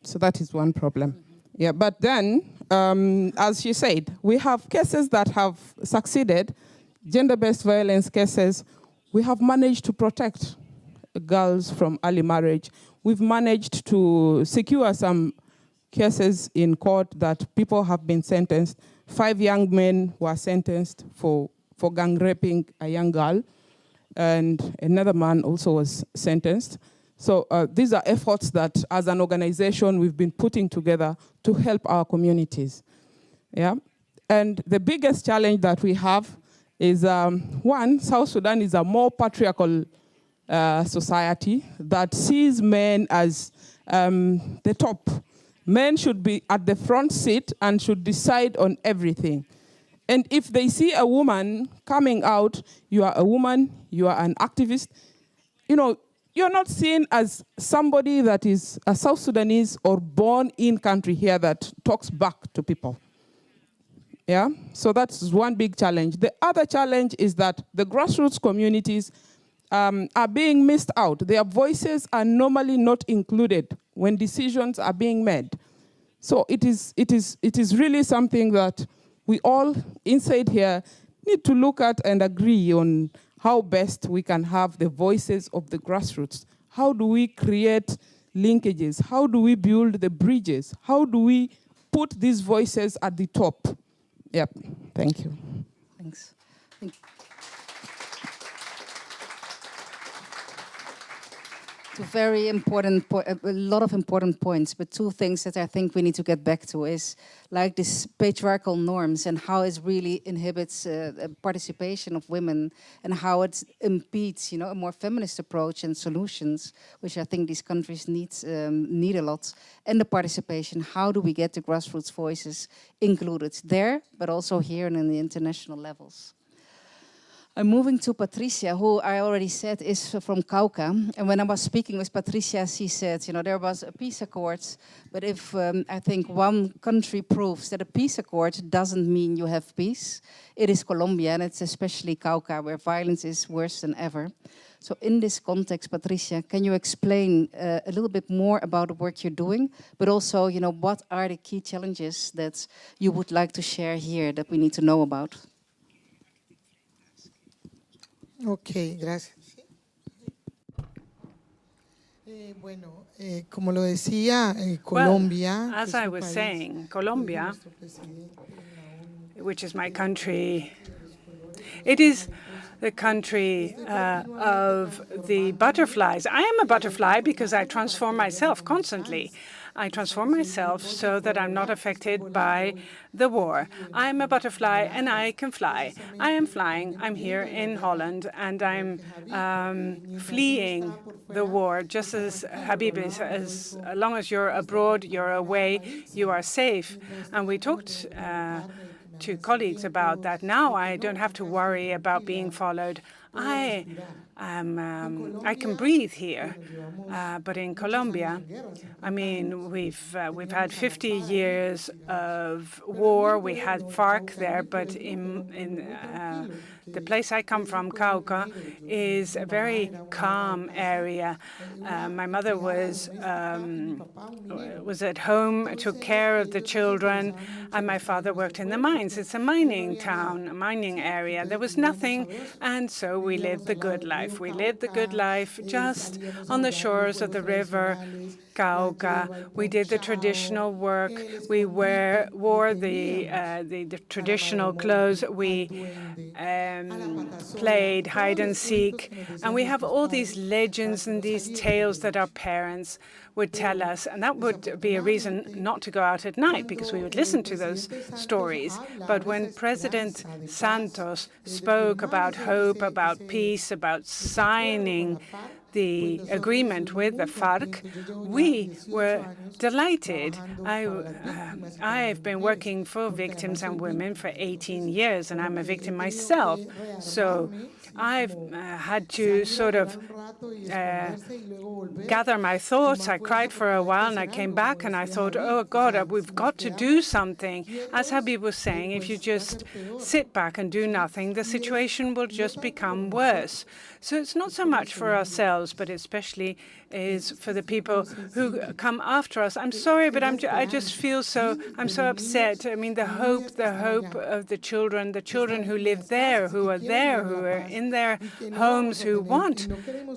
So that is one problem. Yeah, but then, as she said, we have cases that have succeeded, gender-based violence cases. We have managed to protect girls from early marriage. We've managed to secure some cases in court that people have been sentenced. 5 young men were sentenced for gang raping a young girl, and another man also was sentenced. So these are efforts that, as an organization, we've been putting together to help our communities. Yeah, and the biggest challenge that we have is, one, South Sudan is a more patriarchal society that sees men as the top. Men should be at the front seat and should decide on everything. And if they see a woman coming out, you are a woman, you are an activist, you're not seen as somebody that is a South Sudanese or born in country here that talks back to people. Yeah, so that's one big challenge. The other challenge is that the grassroots communities are being missed out. Their voices are normally not included when decisions are being made. So it is really something that we all inside here need to look at and agree on how best we can have the voices of the grassroots. How do we create linkages? How do we build the bridges? How do we put these voices at the top? Yep, thank you. Thanks. Two very important, a lot of important points, but two things that I think we need to get back to is like this patriarchal norms and how it really inhibits participation of women and how it impedes, a more feminist approach and solutions, which I think these countries need a lot. And the participation, how do we get the grassroots voices included there, but also here and in the international levels? I'm moving to Patricia, who I already said is from Cauca. And when I was speaking with Patricia, she said, there was a peace accord. But if I think one country proves that a peace accord doesn't mean you have peace, it is Colombia, and it's especially Cauca, where violence is worse than ever. So in this context, Patricia, can you explain a little bit more about the work you're doing, but also, what are the key challenges that you would like to share here that we need to know about? Ok, gracias. Bueno, como lo decía, Colombia. Well, as I was saying, Colombia, which is my country, it is the country of the butterflies. I am a butterfly because I transform myself constantly. I transform myself so that I'm not affected by the war. I'm a butterfly and I can fly. I am flying. I'm here in Holland and I'm fleeing the war. Just as Habib is, as long as you're abroad, you're away, you are safe. And we talked to colleagues about that. Now I don't have to worry about being followed. I can breathe here, but in Colombia, I mean, we've had 50 years of war. We had FARC there, but in the place I come from, Cauca, is a very calm area. My mother was at home, took care of the children, and my father worked in the mines. It's a mining town, a mining area. There was nothing, and so we lived the good life. We lived the good life just on the shores of the river Cauca. We did the traditional work. We wore the traditional clothes. We played hide and seek. And we have all these legends and these tales that our parents would tell us. And that would be a reason not to go out at night, because we would listen to those stories. But when President Santos spoke about hope, about peace, about signing the agreement with the FARC, we were delighted. I've been working for victims and women for 18 years, and I'm a victim myself. So I've had to sort of gather my thoughts. I cried for a while, and I came back, and I thought, oh, God, we've got to do something. As Habib was saying, if you just sit back and do nothing, the situation will just become worse. So it's not so much for ourselves, but especially is for the people who come after us. I'm sorry, but I just feel I'm so upset. I mean, the hope of the children who live there, who are in their homes, who want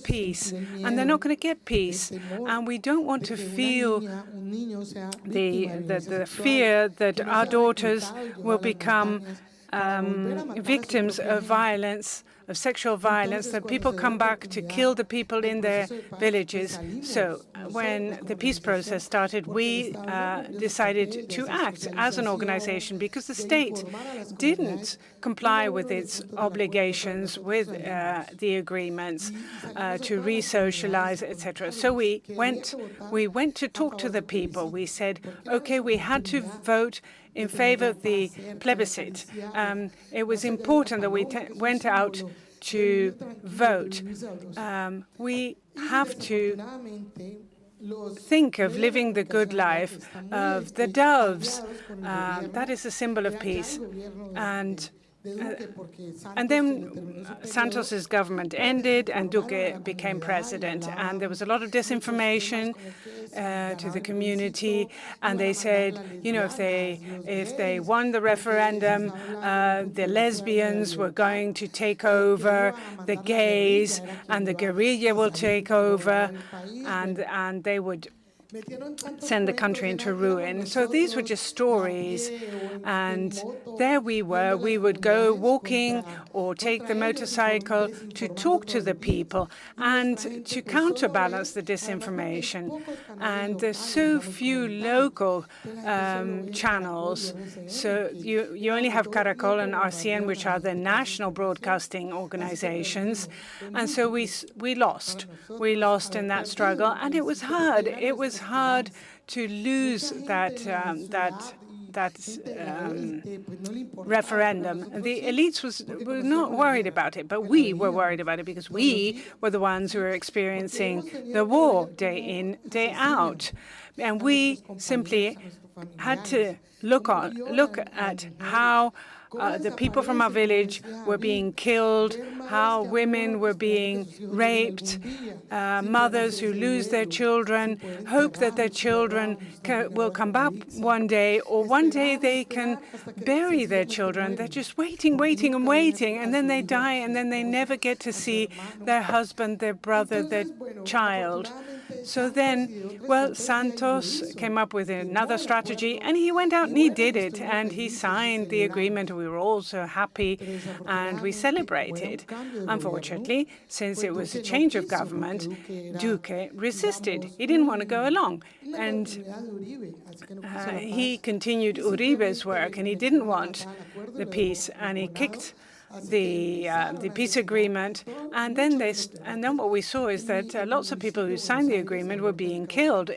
peace, and they're not going to get peace. And we don't want to feel the fear that our daughters will become victims of violence, of sexual violence, that people come back to kill the people in their villages. So when the peace process started, we decided to act as an organization because the state didn't comply with its obligations, with the agreements to re-socialize, etc. So we went to talk to the people. We said, okay, we had to vote in favor of the plebiscite. It was important that we went out to vote. We have to think of living the good life, of the doves. That is a symbol of peace. And And then Santos's government ended and Duque became president. And there was a lot of disinformation to the community. And they said, you know, if they won the referendum, the lesbians were going to take over, the gays, and the guerrilla will take over, and they would send the country into ruin. So these were just stories. And there we were. We would go walking or take the motorcycle to talk to the people and to counterbalance the disinformation. And there's so few local channels. So you only have Caracol and RCN, which are the national broadcasting organizations. And so we lost. We lost in that struggle. And it was hard. It was hard to lose that referendum. The elites were not worried about it, but we were worried about it because we were the ones who were experiencing the war day in, day out. And we simply had to look at how the people from our village were being killed, how women were being raped, mothers who lose their children, hope that their children will come back one day, or one day they can bury their children. They're just waiting, and waiting, and then they die, and then they never get to see their husband, their brother, their child. So then, well, Santos came up with another strategy, and he went out and he did it, and he signed the agreement. We were all so happy, and we celebrated. Unfortunately, since it was a change of government, Duque resisted. He didn't want to go along, and he continued Uribe's work, and he didn't want the peace, and he kicked the peace agreement, and then what we saw is that lots of people who signed the agreement were being killed.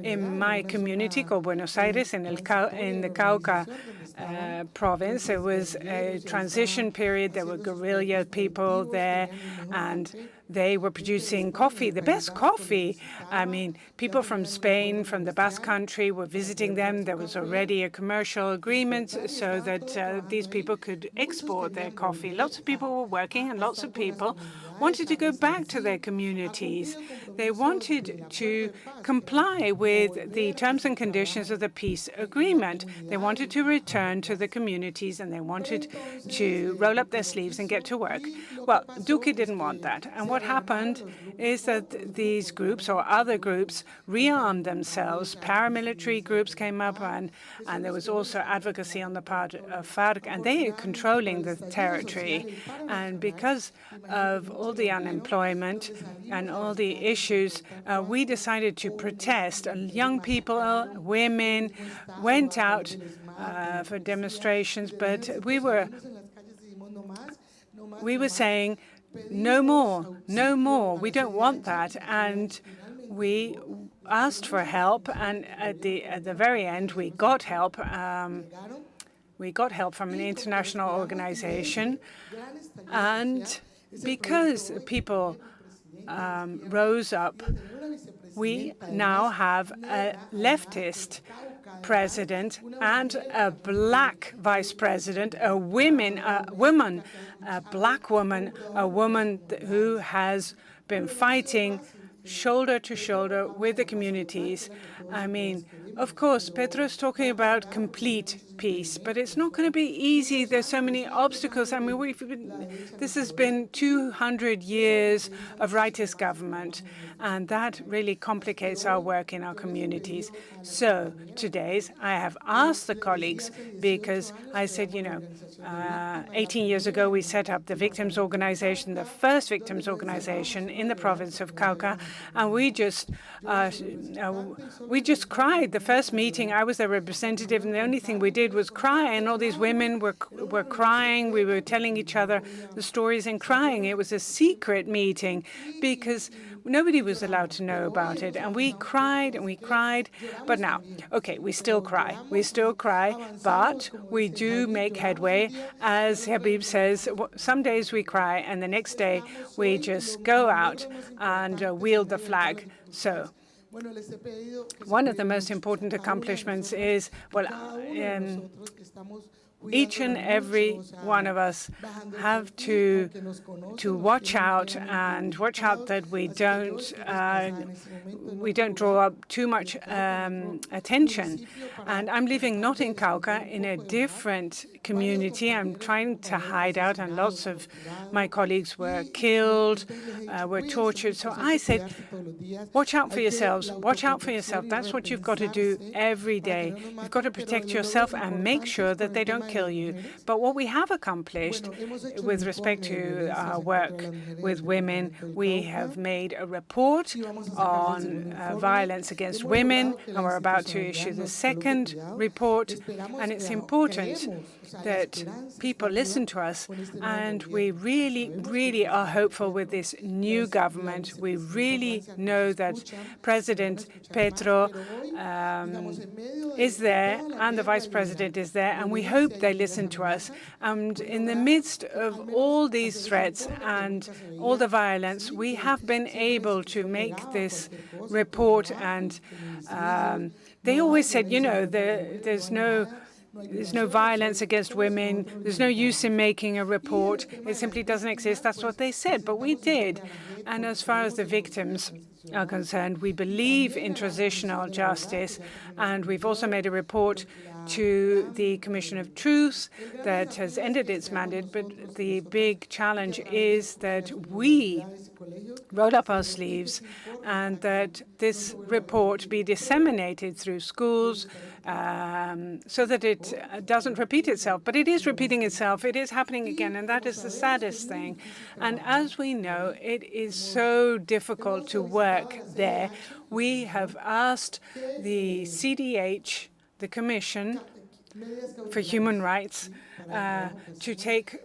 In my community called Buenos Aires, in the Cauca province, there was a transition period. There were guerrilla people there, and they were producing coffee, the best coffee. I mean, people from Spain, from the Basque Country were visiting them. There was already a commercial agreement so that these people could export their coffee. Lots of people were working, and lots of people wanted to go back to their communities. They wanted to comply with the terms and conditions of the peace agreement. They wanted to return to the communities, and they wanted to roll up their sleeves and get to work. Well, Duque didn't want that. And what happened is that these groups or other groups rearmed themselves. Paramilitary groups came up, and there was also advocacy on the part of FARC, and they are controlling the territory. And because of all the unemployment and all the issues, we decided to protest. Young people, women went out for demonstrations, but we were saying, no more, no more. We don't want that. And we asked for help, and at the very end, we got help. We got help from an international organization, and because people rose up, we now have a leftist president and a black vice president, a black woman, a woman who has been fighting shoulder to shoulder with the communities. I mean, of course, Pedro's talking about complete peace, but it's not going to be easy. There's so many obstacles. I mean, this has been 200 years of rightist government, and that really complicates our work in our communities. So today, I have asked the colleagues, because I said, 18 years ago, we set up the victims organization, the first victims organization in the province of Cauca, and we just cried. The first meeting, I was their representative, and the only thing we did was cry, and all these women were crying. We were telling each other the stories and crying. It was a secret meeting because nobody was allowed to know about it, and we cried and we cried. But now, okay, we still cry, but we do make headway. As Habib says, some days we cry, and the next day we just go out and wield the flag. So one of the most important accomplishments is, each and every one of us have to watch out that we don't draw up too much attention. And I'm living not in Cauca, in a different community. I'm trying to hide out, and lots of my colleagues were killed, were tortured. So I said, watch out for yourselves. Watch out for yourself. That's what you've got to do every day. You've got to protect yourself and make sure that they don't kill you. But what we have accomplished with respect to our work with women, we have made a report on violence against women, and we're about to issue the second report. And it's important that people listen to us, and we really are hopeful with this new government. We really know that President Petro is there and the Vice President is there, and we hope they listen to us. And in the midst of all these threats and all the violence, we have been able to make this report. And they always said, you know, there's no violence against women. There's no use in making a report. It simply doesn't exist. That's what they said, but we did. And as far as the victims are concerned, we believe in transitional justice, and we've also made a report to the Commission of Truth that has ended its mandate. But the big challenge is that we roll up our sleeves and that this report be disseminated through schools so that it doesn't repeat itself. But it is repeating itself. It is happening again, and that is the saddest thing. And as we know, it is so difficult to work there. We have asked the CDH, the Commission for Human Rights, to take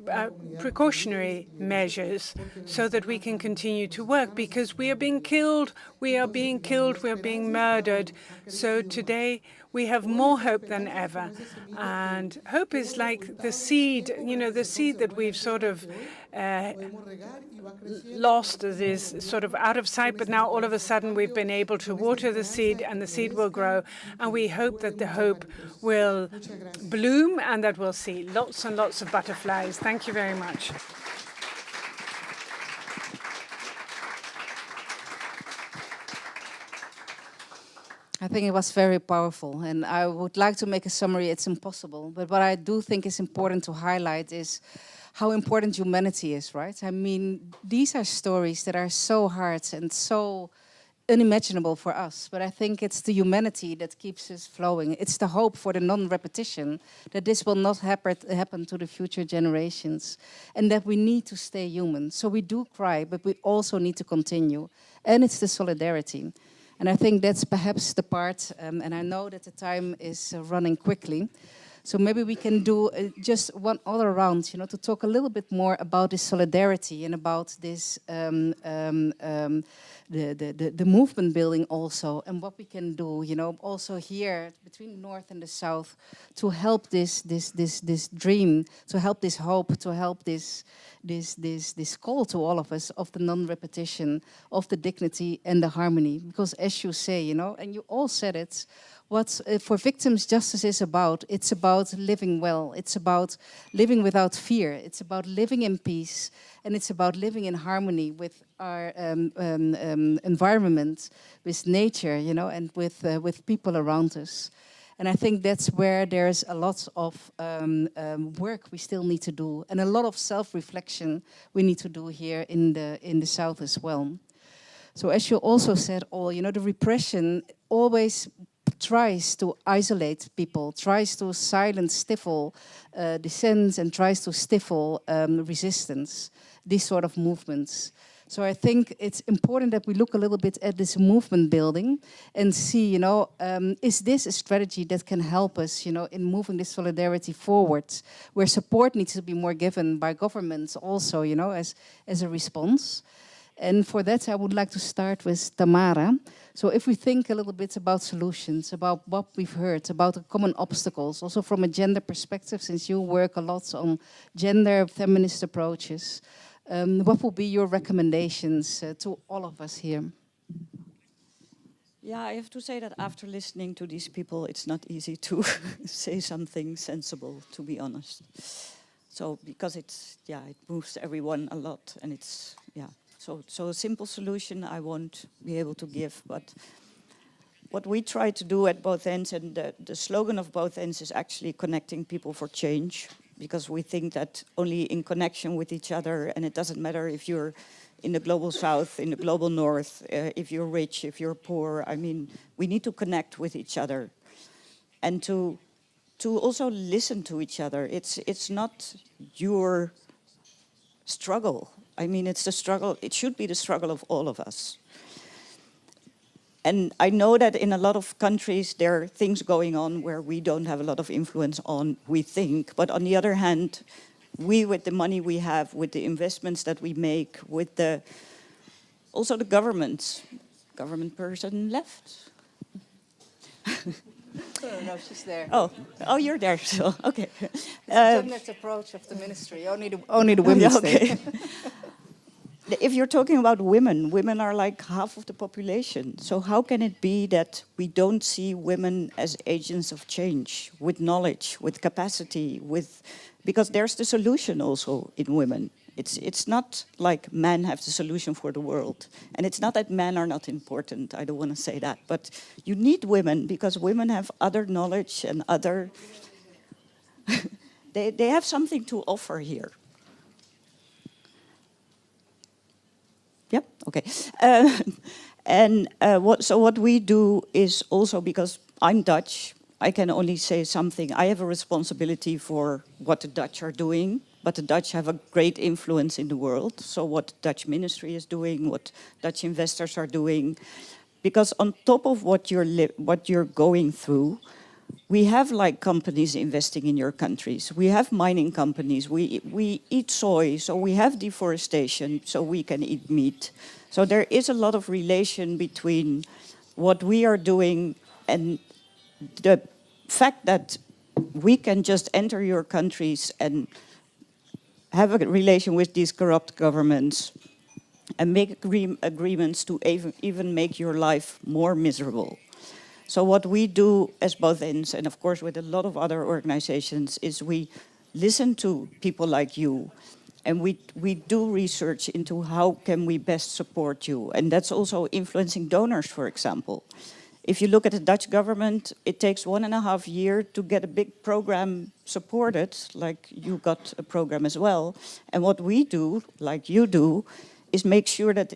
precautionary measures so that we can continue to work, because we are being killed, we are being murdered. So today we have more hope than ever. And hope is like the seed, you know, the seed that we've sort of lost, is sort of out of sight, but now all of a sudden we've been able to water the seed and the seed will grow. And we hope that the hope will bloom and that we'll see lots and lots of butterflies. Thank you very much. I think it was very powerful, and I would like to make a summary. It's impossible, but what I do think is important to highlight is how important humanity is, right? I mean, these are stories that are so hard and so unimaginable for us, but I think it's the humanity that keeps us flowing. It's the hope for the non-repetition, that this will not happen to the future generations, and that we need to stay human. So we do cry, but we also need to continue. And it's the solidarity. And I think that's perhaps the part, and I know that the time is running quickly, so maybe we can do just one other round, you know, to talk a little bit more about this solidarity and about this the movement building also, and what we can do, you know, also here between the North and the South, to help this dream, to help this hope, to help this call to all of us of the non-repetition, of the dignity and the harmony. Because as you say, you know, and you all said it, what for victims justice is about, it's about living well, it's about living without fear, it's about living in peace, and it's about living in harmony with our environment, with nature, you know, and with people around us. And I think that's where there's a lot of work we still need to do, and a lot of self-reflection we need to do here in the South as well. So as you also said, you know, the repression always tries to isolate people, tries to silence, stifle dissent, and tries to stifle resistance, these sort of movements. So I think it's important that we look a little bit at this movement building and see, you know, is this a strategy that can help us, you know, in moving this solidarity forward, where support needs to be more given by governments also, you know, as a response. And for that, I would like to start with Tamara. So if we think a little bit about solutions, about what we've heard, about the common obstacles, also from a gender perspective, since you work a lot on gender feminist approaches, what will be your recommendations to all of us here? Yeah, I have to say that after listening to these people, it's not easy to say something sensible, to be honest. So because it moves everyone a lot, and it's so a simple solution I won't be able to give. But what we try to do at both ends, and the slogan of both ends is actually connecting people for change, because we think that only in connection with each other, and it doesn't matter if you're in the global south, in the global north, if you're rich, if you're poor. I mean, we need to connect with each other, and to also listen to each other. It's not your struggle. I mean, it's the struggle. It should be the struggle of all of us. And I know that in a lot of countries there are things going on where we don't have a lot of influence on, we think. But on the other hand, we, with the money we have, with the investments that we make, with also the government person left. No, she's there. Oh, you're there. So okay. It's approach of the ministry. Only the women stay. If you're talking about women are like half of the population. So how can it be that we don't see women as agents of change, with knowledge, with capacity, because there's the solution also in women. It's not like men have the solution for the world. And it's not that men are not important, I don't want to say that. But you need women, because women have other knowledge and other... they have something to offer here. Yep, okay. What we do is also, because I'm Dutch, I can only say something. I have a responsibility for what the Dutch are doing, but the Dutch have a great influence in the world. So what the Dutch ministry is doing, what Dutch investors are doing, because on top of what you're going through, we have like companies investing in your countries. We have mining companies. We eat soy, so we have deforestation, so we can eat meat. So there is a lot of relation between what we are doing and the fact that we can just enter your countries and have a relation with these corrupt governments and make agreements to even make your life more miserable. So what we do as both ends, and of course with a lot of other organizations, is we listen to people like you, and we do research into how can we best support you. And that's also influencing donors, for example. If you look at the Dutch government, it takes 1.5 years to get a big program supported, like you got a program as well. And what we do, like you do, is make sure that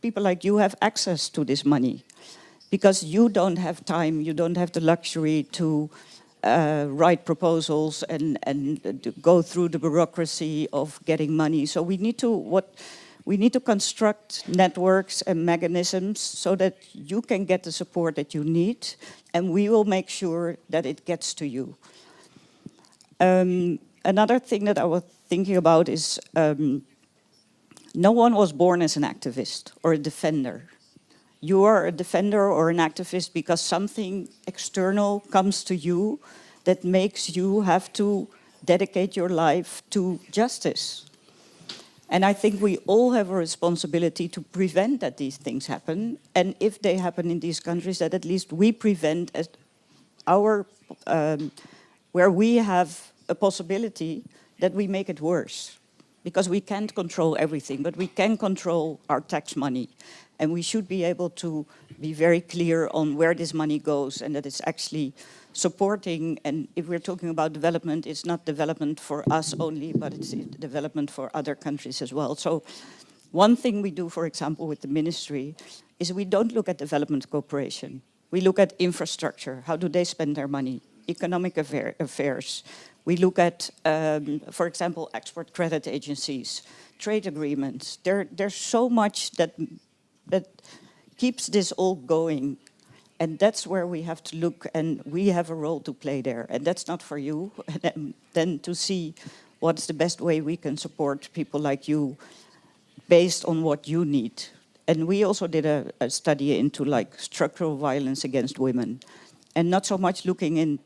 people like you have access to this money. Because you don't have time, you don't have the luxury to write proposals and go through the bureaucracy of getting money. So we need to construct networks and mechanisms so that you can get the support that you need, and we will make sure that it gets to you. Another thing that I was thinking about is no one was born as an activist or a defender. You are a defender or an activist because something external comes to you that makes you have to dedicate your life to justice. And I think we all have a responsibility to prevent that these things happen. And if they happen in these countries, that at least we prevent as where we have a possibility that we make it worse. Because we can't control everything, but we can control our tax money. And we should be able to be very clear on where this money goes and that it's actually supporting. And if we're talking about development, it's not development for us only, but it's development for other countries as well. So one thing we do, for example, with the ministry, is we don't look at development cooperation. We look at infrastructure. How do they spend their money? Economic affairs. We look at, for example, export credit agencies, trade agreements. There's so much that keeps this all going. And that's where we have to look, and we have a role to play there. And that's not for you, then to see what's the best way we can support people like you based on what you need. And we also did a study into like structural violence against women. And not so much looking in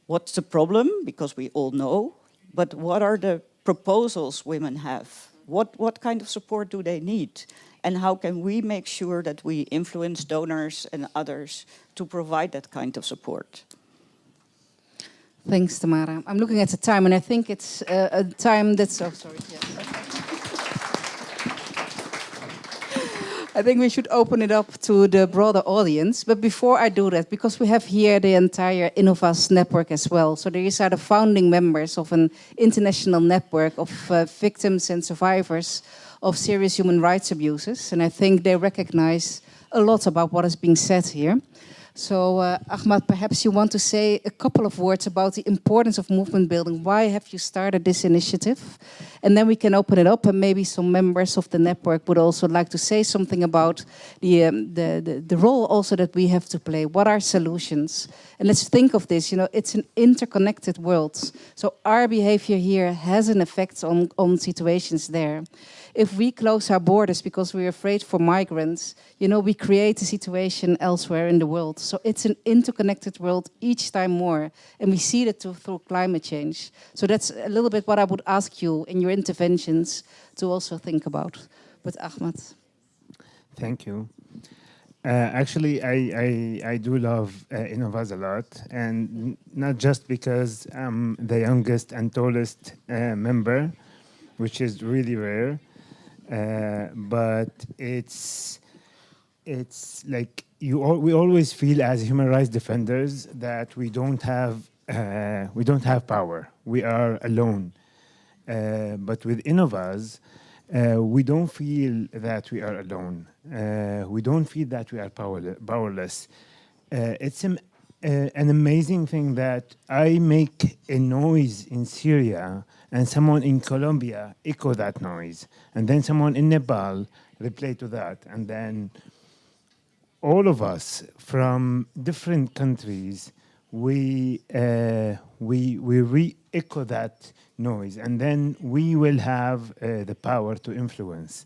what's the problem, because we all know, but what are the proposals women have? What kind of support do they need? And how can we make sure that we influence donors and others to provide that kind of support? Thanks, Tamara. I'm looking at the time, and I think it's a time that's... Oh, sorry. Yes. I think we should open it up to the broader audience. But before I do that, because we have here the entire Innovas network as well. So these are the founding members of an international network of victims and survivors of serious human rights abuses. And I think they recognize a lot about what is being said here. So, Ahmad, perhaps you want to say a couple of words about the importance of movement building. Why have you started this initiative? And then we can open it up, and maybe some members of the network would also like to say something about the role also that we have to play. What are solutions? And let's think of this, you know, it's an interconnected world. So our behavior here has an effect on situations there. If we close our borders because we're afraid for migrants, you know, we create a situation elsewhere in the world. So it's an interconnected world each time more. And we see that through climate change. So that's a little bit what I would ask you in your interventions to also think about. But Ahmad. Thank you. Actually, I do love Innovas a lot. And not just because I'm the youngest and tallest member, which is really rare. But it's like we always feel as human rights defenders that we don't have power. We are alone. But with Innovas, we don't feel that we are alone. We don't feel that we are powerless. It's an amazing thing that I make a noise in Syria and someone in Colombia echo that noise, and then someone in Nepal replay to that, and then all of us from different countries, we re-echo that noise, and then we will have the power to influence.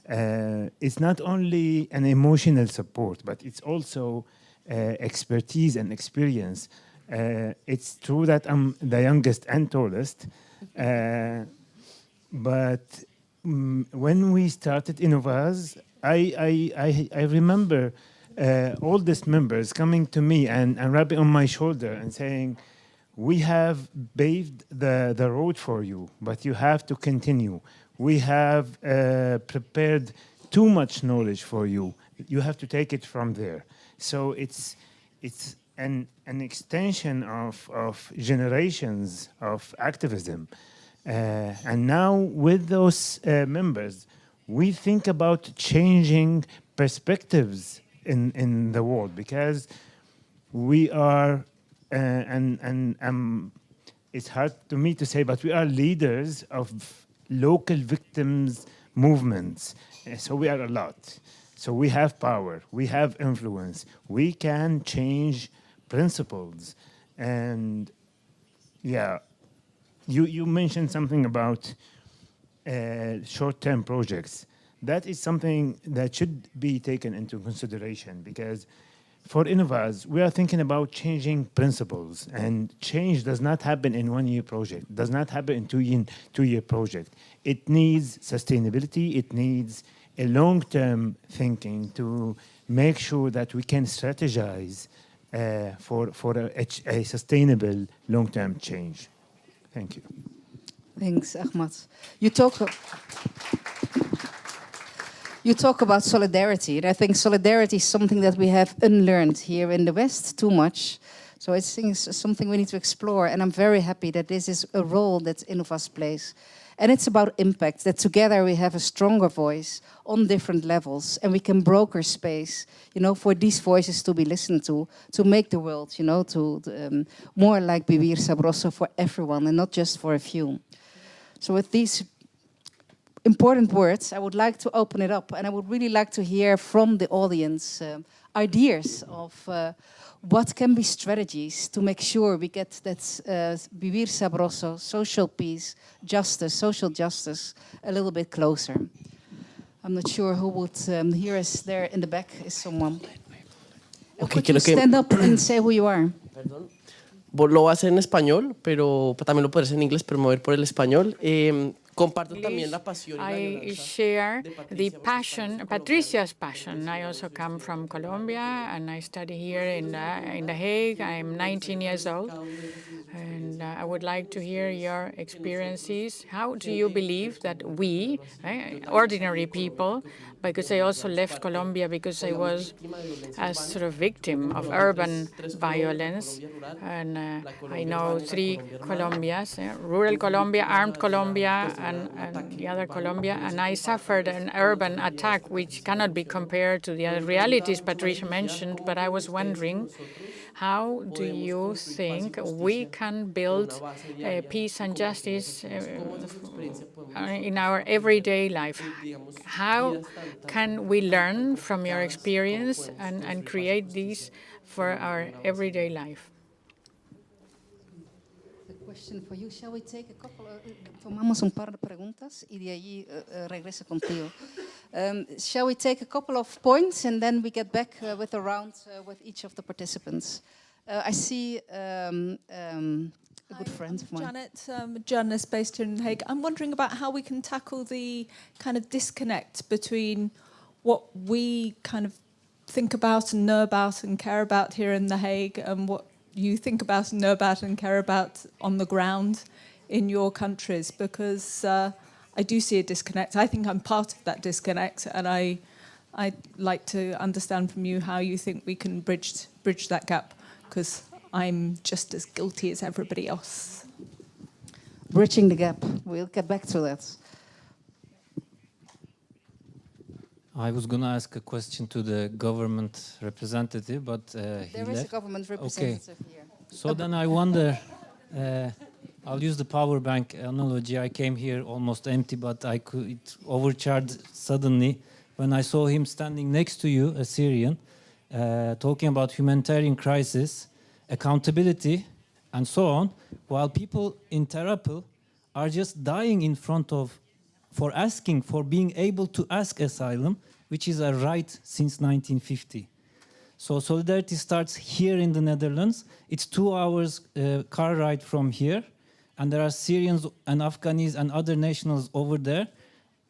It's not only an emotional support, but it's also expertise and experience. It's true that I'm the youngest and tallest, but when we started Innovas, I remember oldest members coming to me and rubbing on my shoulder and saying, "We have paved the road for you, but you have to continue. We have prepared too much knowledge for you. You have to take it from there." So it's an extension of generations of activism. And now with those members, we think about changing perspectives in the world, because we are, it's hard to me to say, but we are leaders of local victims movements. So we are a lot. So we have power, we have influence, we can change principles. And yeah, you mentioned something about short-term projects. That is something that should be taken into consideration, because for Innovas, we are thinking about changing principles, and change does not happen in 1 year project, does not happen in 2 year project. It needs sustainability, it needs a long-term thinking to make sure that we can strategize for a sustainable long-term change. Thank you. Thanks, Ahmad. You talk about solidarity, and I think solidarity is something that we have unlearned here in the West too much. So I think it's something we need to explore, and I'm very happy that this is a role that Innovas plays. And it's about impact, that together we have a stronger voice on different levels, and we can broker space, you know, for these voices to be listened to make the world, you know, more like vivir Sabroso for everyone and not just for a few. So with these important words, I would like to open it up, and I would really like to hear from the audience ideas of what can be strategies to make sure we get that vivir Sabroso, social peace, justice, social justice, a little bit closer. I'm not sure who would hear us there in the back. Is someone? Okay, could you stand up and say who you are? Perdón. Lo voy a hacer en español, pero también lo puedo hacer en inglés, pero me voy a ir por el español. I share the passion, Patricia's passion. I also come from Colombia, and I study here in The Hague. I'm 19 years old, and I would like to hear your experiences. How do you believe that we, ordinary people, because I also left Colombia because I was a sort of victim of urban violence, and I know 3 Colombias, rural Colombia, armed Colombia, and the other Colombia, and I suffered an urban attack which cannot be compared to the other realities Patricia mentioned, but I was wondering, how do you think we can build peace and justice in our everyday life? How can we learn from your experience and create these for our everyday life? Question for you. Shall we take a couple tomamos un par de preguntas y de allí regreso contigo. Shall we take a couple of points and then we get back with a round with each of the participants? I see a good friend of mine. Janet, a journalist based here in The Hague. I'm wondering about how we can tackle the kind of disconnect between what we kind of think about and know about and care about here in The Hague and what you think about and know about and care about on the ground in your countries, because I do see a disconnect. I think I'm part of that disconnect, and I'd like to understand from you how you think we can bridge that gap, because I'm just as guilty as everybody else. Bridging the gap. We'll get back to that. I was going to ask a question to the government representative, but he left. There is a government representative here. So then I wonder, I'll use the power bank analogy. I came here almost empty, but it overcharged suddenly when I saw him standing next to you, a Syrian, talking about humanitarian crisis, accountability, and so on, while people in Terapel are just dying in front of for being able to ask asylum, which is a right since 1950. So solidarity starts here in the Netherlands. It's 2 hours car ride from here, and there are Syrians and Afghans and other nationals over there.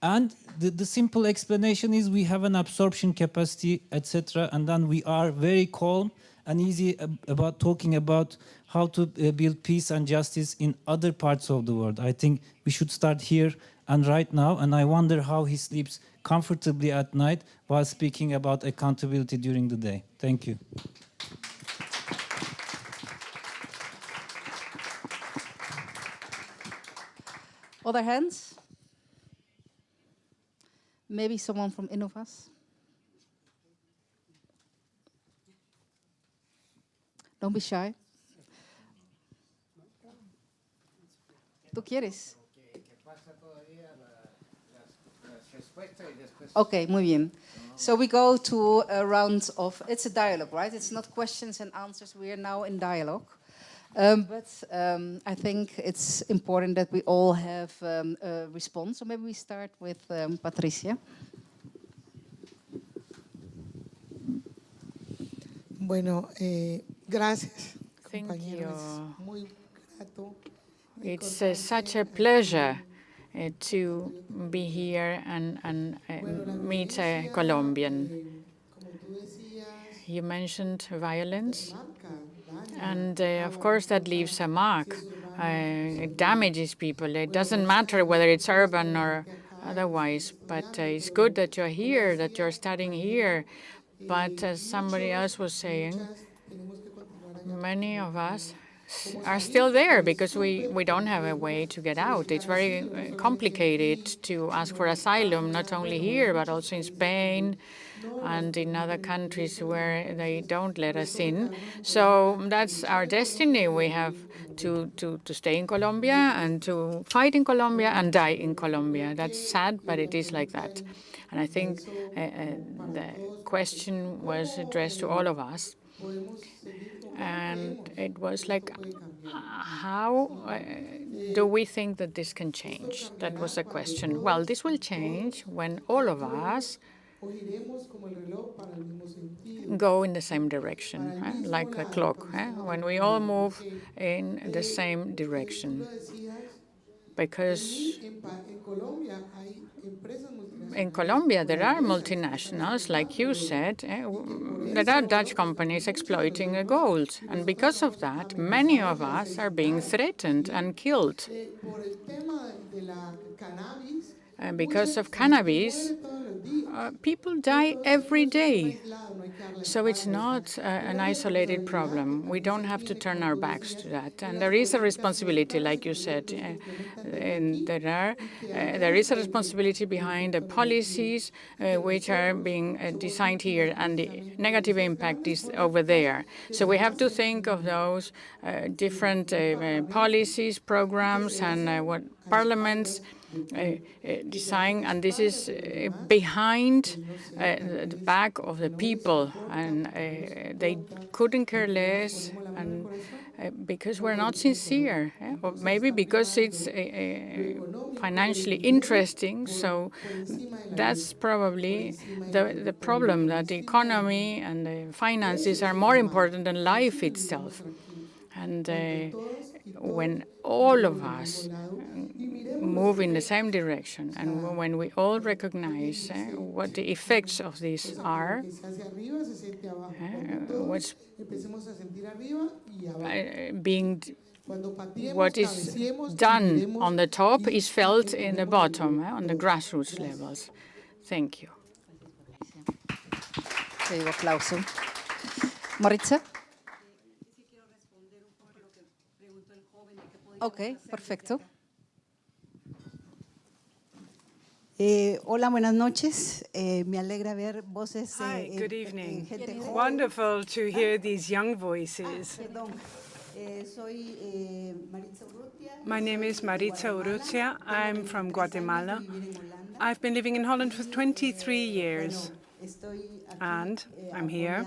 And the simple explanation is we have an absorption capacity, etc. And then we are very calm and easy about talking about how to build peace and justice in other parts of the world. I think we should start here and right now, and I wonder how he sleeps comfortably at night while speaking about accountability during the day. Thank you. Other hands? Maybe someone from Innovas? Don't be shy. ¿Tú quieres? Okay, muy bien. So we go to a round of, it's a dialogue, right? It's not questions and answers. We are now in dialogue. But I think it's important that we all have a response. So maybe we start with Patricia. Bueno, gracias. Thank you. Muy grato. It's such a pleasure to be here and meet a Colombian. You mentioned violence, and of course that leaves a mark. It damages people. It doesn't matter whether it's urban or otherwise, but it's good that you're here, that you're studying here. But as somebody else was saying, many of us are still there because we don't have a way to get out. It's very complicated to ask for asylum, not only here, but also in Spain and in other countries where they don't let us in. So that's our destiny. We have to stay in Colombia and to fight in Colombia and die in Colombia. That's sad, but it is like that. And I think the question was addressed to all of us. And it was like, how do we think that this can change? That was the question. Well, this will change when all of us go in the same direction, like a clock, when we all move in the same direction. Because In Colombia, there are multinationals, like you said, there are Dutch companies exploiting gold. And because of that, many of us are being threatened and killed. Because of cannabis, people die every day. So it's not an isolated problem. We don't have to turn our backs to that. And there is a responsibility, like you said, and there is a responsibility behind the policies which are being designed here, and the negative impact is over there. So we have to think of those different policies, programs, and what parliaments design, and this is behind the back of the people, and they couldn't care less, and because we're not sincere, or maybe because it's financially interesting. So that's probably the problem, that the economy and the finances are more important than life itself. And when all of us move in the same direction, and when we all recognize what the effects of this are, what is done on the top is felt in the bottom, on the grassroots levels. Thank you. Maritza? Okay, perfecto. Hola, buenas noches. Me alegra ver voces. Hi, good evening. Wonderful to hear these young voices. My name is Maritza Urrutia. I'm from Guatemala. I've been living in Holland for 23 years. And I'm here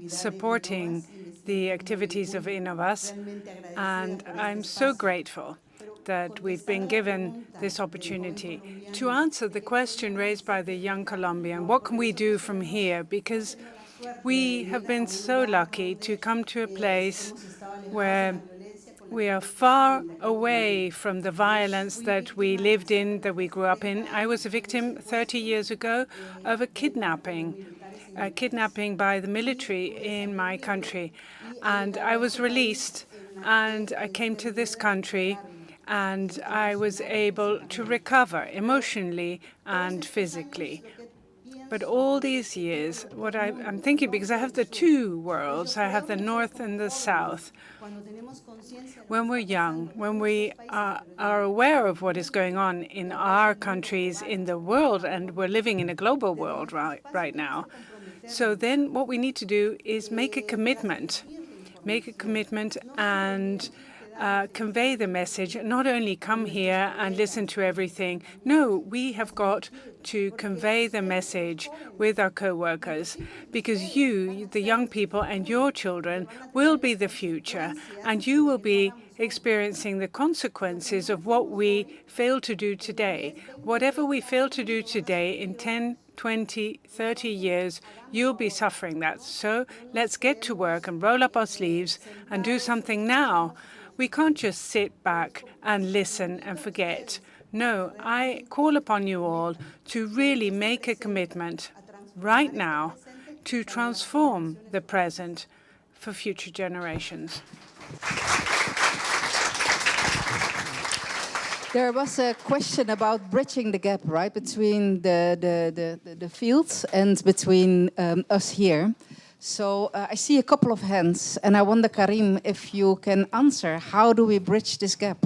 supporting the activities of Innovas. And I'm so grateful that we've been given this opportunity to answer the question raised by the young Colombian. What can we do from here? Because we have been so lucky to come to a place where we are far away from the violence that we lived in, that we grew up in. I was a victim 30 years ago of a kidnapping by the military in my country. And I was released, and I came to this country, and I was able to recover emotionally and physically. But all these years, what I'm thinking, because I have the two worlds, I have the North and the South. When we're young, when we are aware of what is going on in our countries, in the world, and we're living in a global world right now. So then what we need to do is make a commitment and convey the message, not only come here and listen to everything. No, we have got to convey the message with our co-workers, because you, the young people, and your children will be the future, and you will be experiencing the consequences of what we fail to do today. Whatever we fail to do today, in 10, 20, 30 years, you'll be suffering that. So let's get to work and roll up our sleeves and do something now. We can't just sit back and listen and forget. No, I call upon you all to really make a commitment right now to transform the present for future generations. There was a question about bridging the gap, right, between the fields and between us here. So I see a couple of hands, and I wonder, Karim, if you can answer, how do we bridge this gap?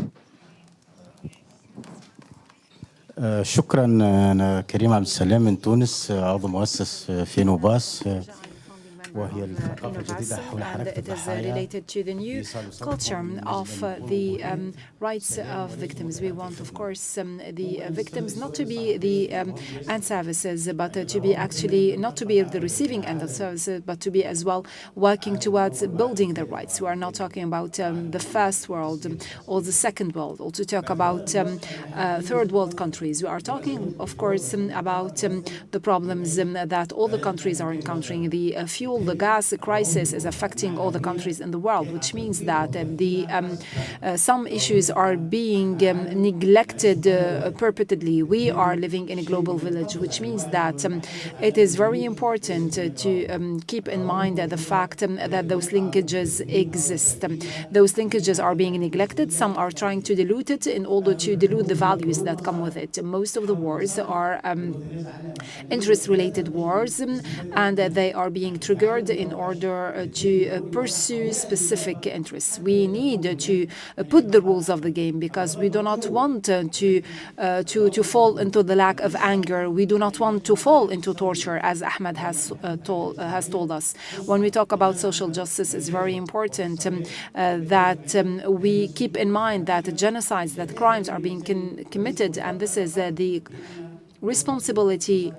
شكرا. أنا كريم عبد السلام من تونس، عضو مؤسس في نوباس. And it is related to the new culture of the rights of victims. We want, of course, the victims not to be the end services, but to be actually not to be the receiving end of services, but to be as well working towards building their rights. We are not talking about the first world or the second world, or to talk about third world countries. We are talking, of course, about the problems that all the countries are encountering, the fuel the gas crisis is affecting all the countries in the world, which means that some issues are being neglected perpetually. We are living in a global village, which means that it is very important to keep in mind the fact that those linkages exist. Those linkages are being neglected. Some are trying to dilute it in order to dilute the values that come with it. Most of the wars are interest-related wars, and they are being triggered in order to pursue specific interests. We need to put the rules of the game because we do not want to fall into the lack of anger. We do not want to fall into torture, as Ahmed has told us. When we talk about social justice, it's very important that we keep in mind that genocides, that crimes are being committed, and this is the responsibility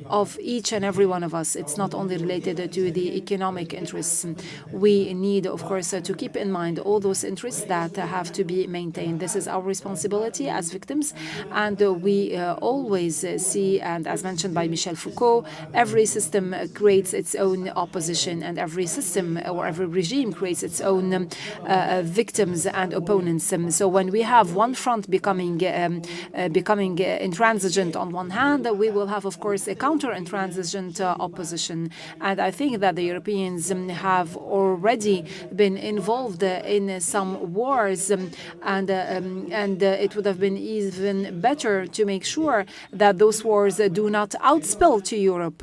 of each and every one of us. It's not only related to the economic interests. We need, of course, to keep in mind all those interests that have to be maintained. This is our responsibility as victims, and we always see, and as mentioned by Michel Foucault, every system creates its own opposition, and every system or every regime creates its own victims and opponents. So when we have one front becoming intransigent on one hand, we will have, of course, a counter-intransigent opposition. And I think that the Europeans have already been involved in some wars, and it would have been even better to make sure that those wars do not outspill to Europe.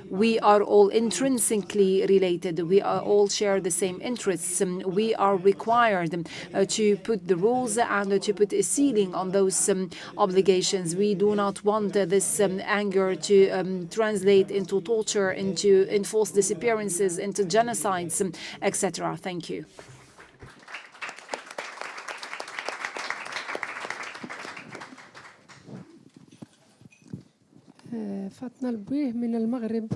We are all intrinsically related. We all share the same interests. We are required to put the rules and to put a ceiling on those obligations. We do not want this anger to translate into torture, into enforced disappearances, into genocides, etc. Thank you. فاطمة البويه من المغرب.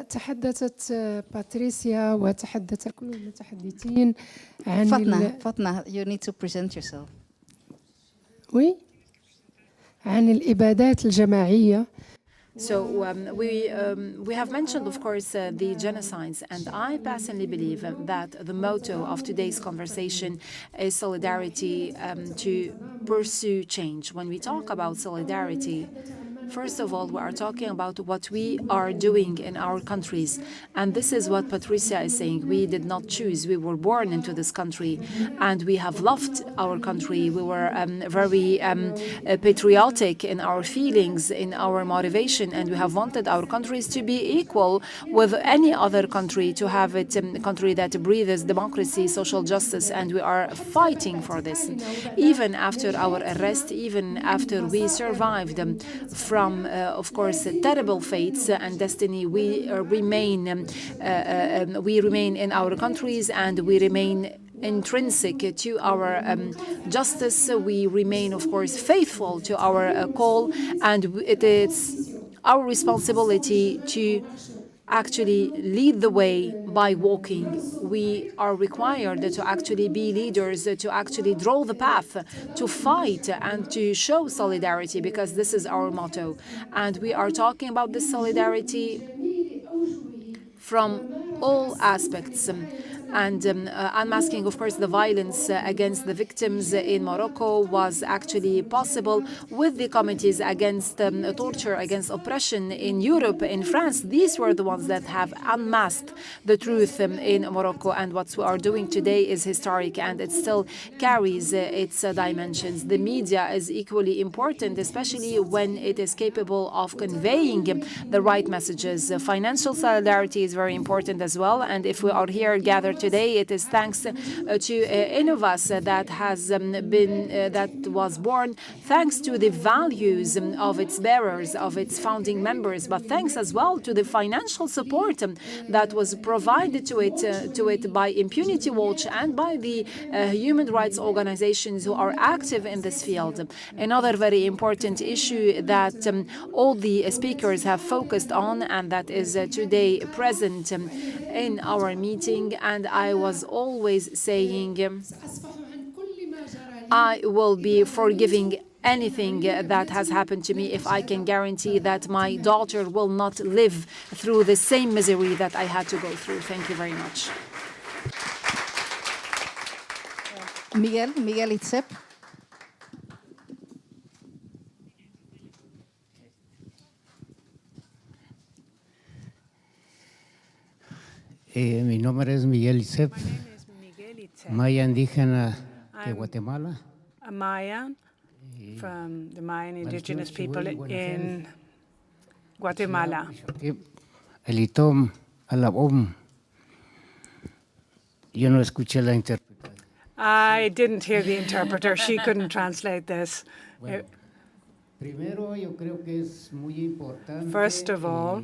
تحدثت باتريسيا وتحدث كل المتحدثين عن فاطمة, you need to present yourself. Oui. عن الإبادات الجماعية. So we have mentioned, of course, the genocides, and I personally believe that the motto of today's conversation is solidarity to pursue change. When we talk about solidarity, first of all, we are talking about what we are doing in our countries. And this is what Patricia is saying. We did not choose. We were born into this country, and we have loved our country. We were very patriotic in our feelings, in our motivation, and we have wanted our countries to be equal with any other country, to have it a country that breathes democracy, social justice, and we are fighting for this. Even after our arrest, even after we survived from, of course, terrible fates and destiny, we remain in our countries, and we remain intrinsic to our justice. We remain, of course, faithful to our call, and it is our responsibility to actually lead the way by walking. We are required to actually be leaders, to actually draw the path, to fight and to show solidarity, because this is our motto. And we are talking about this solidarity from all aspects. And unmasking, of course, the violence against the victims in Morocco was actually possible with the committees against torture, against oppression in Europe, in France. These were the ones that have unmasked the truth in Morocco. And what we are doing today is historic, and it still carries its dimensions. The media is equally important, especially when it is capable of conveying the right messages. Financial solidarity is very important as well. And if we are here gathered today, it is thanks to Innovas that was born thanks to the values of its bearers, of its founding members, but thanks as well to the financial support that was provided to it by Impunity Watch and by the human rights organizations who are active in this field. Another very important issue that all the speakers have focused on, and that is today present in our meeting, and And I was always saying, I will be forgiving anything that has happened to me if I can guarantee that my daughter will not live through the same misery that I had to go through. Thank you very much. Miguel Itzep. Mi nombre es Miguel Itzep, Maya indígena de I'm Guatemala. a Mayan from the Mayan indigenous people in Guatemala. El itom alabom. Yo no escuché la interpretación. I didn't hear the interpreter. She couldn't translate this. Primero, yo creo que es muy importante. First of all,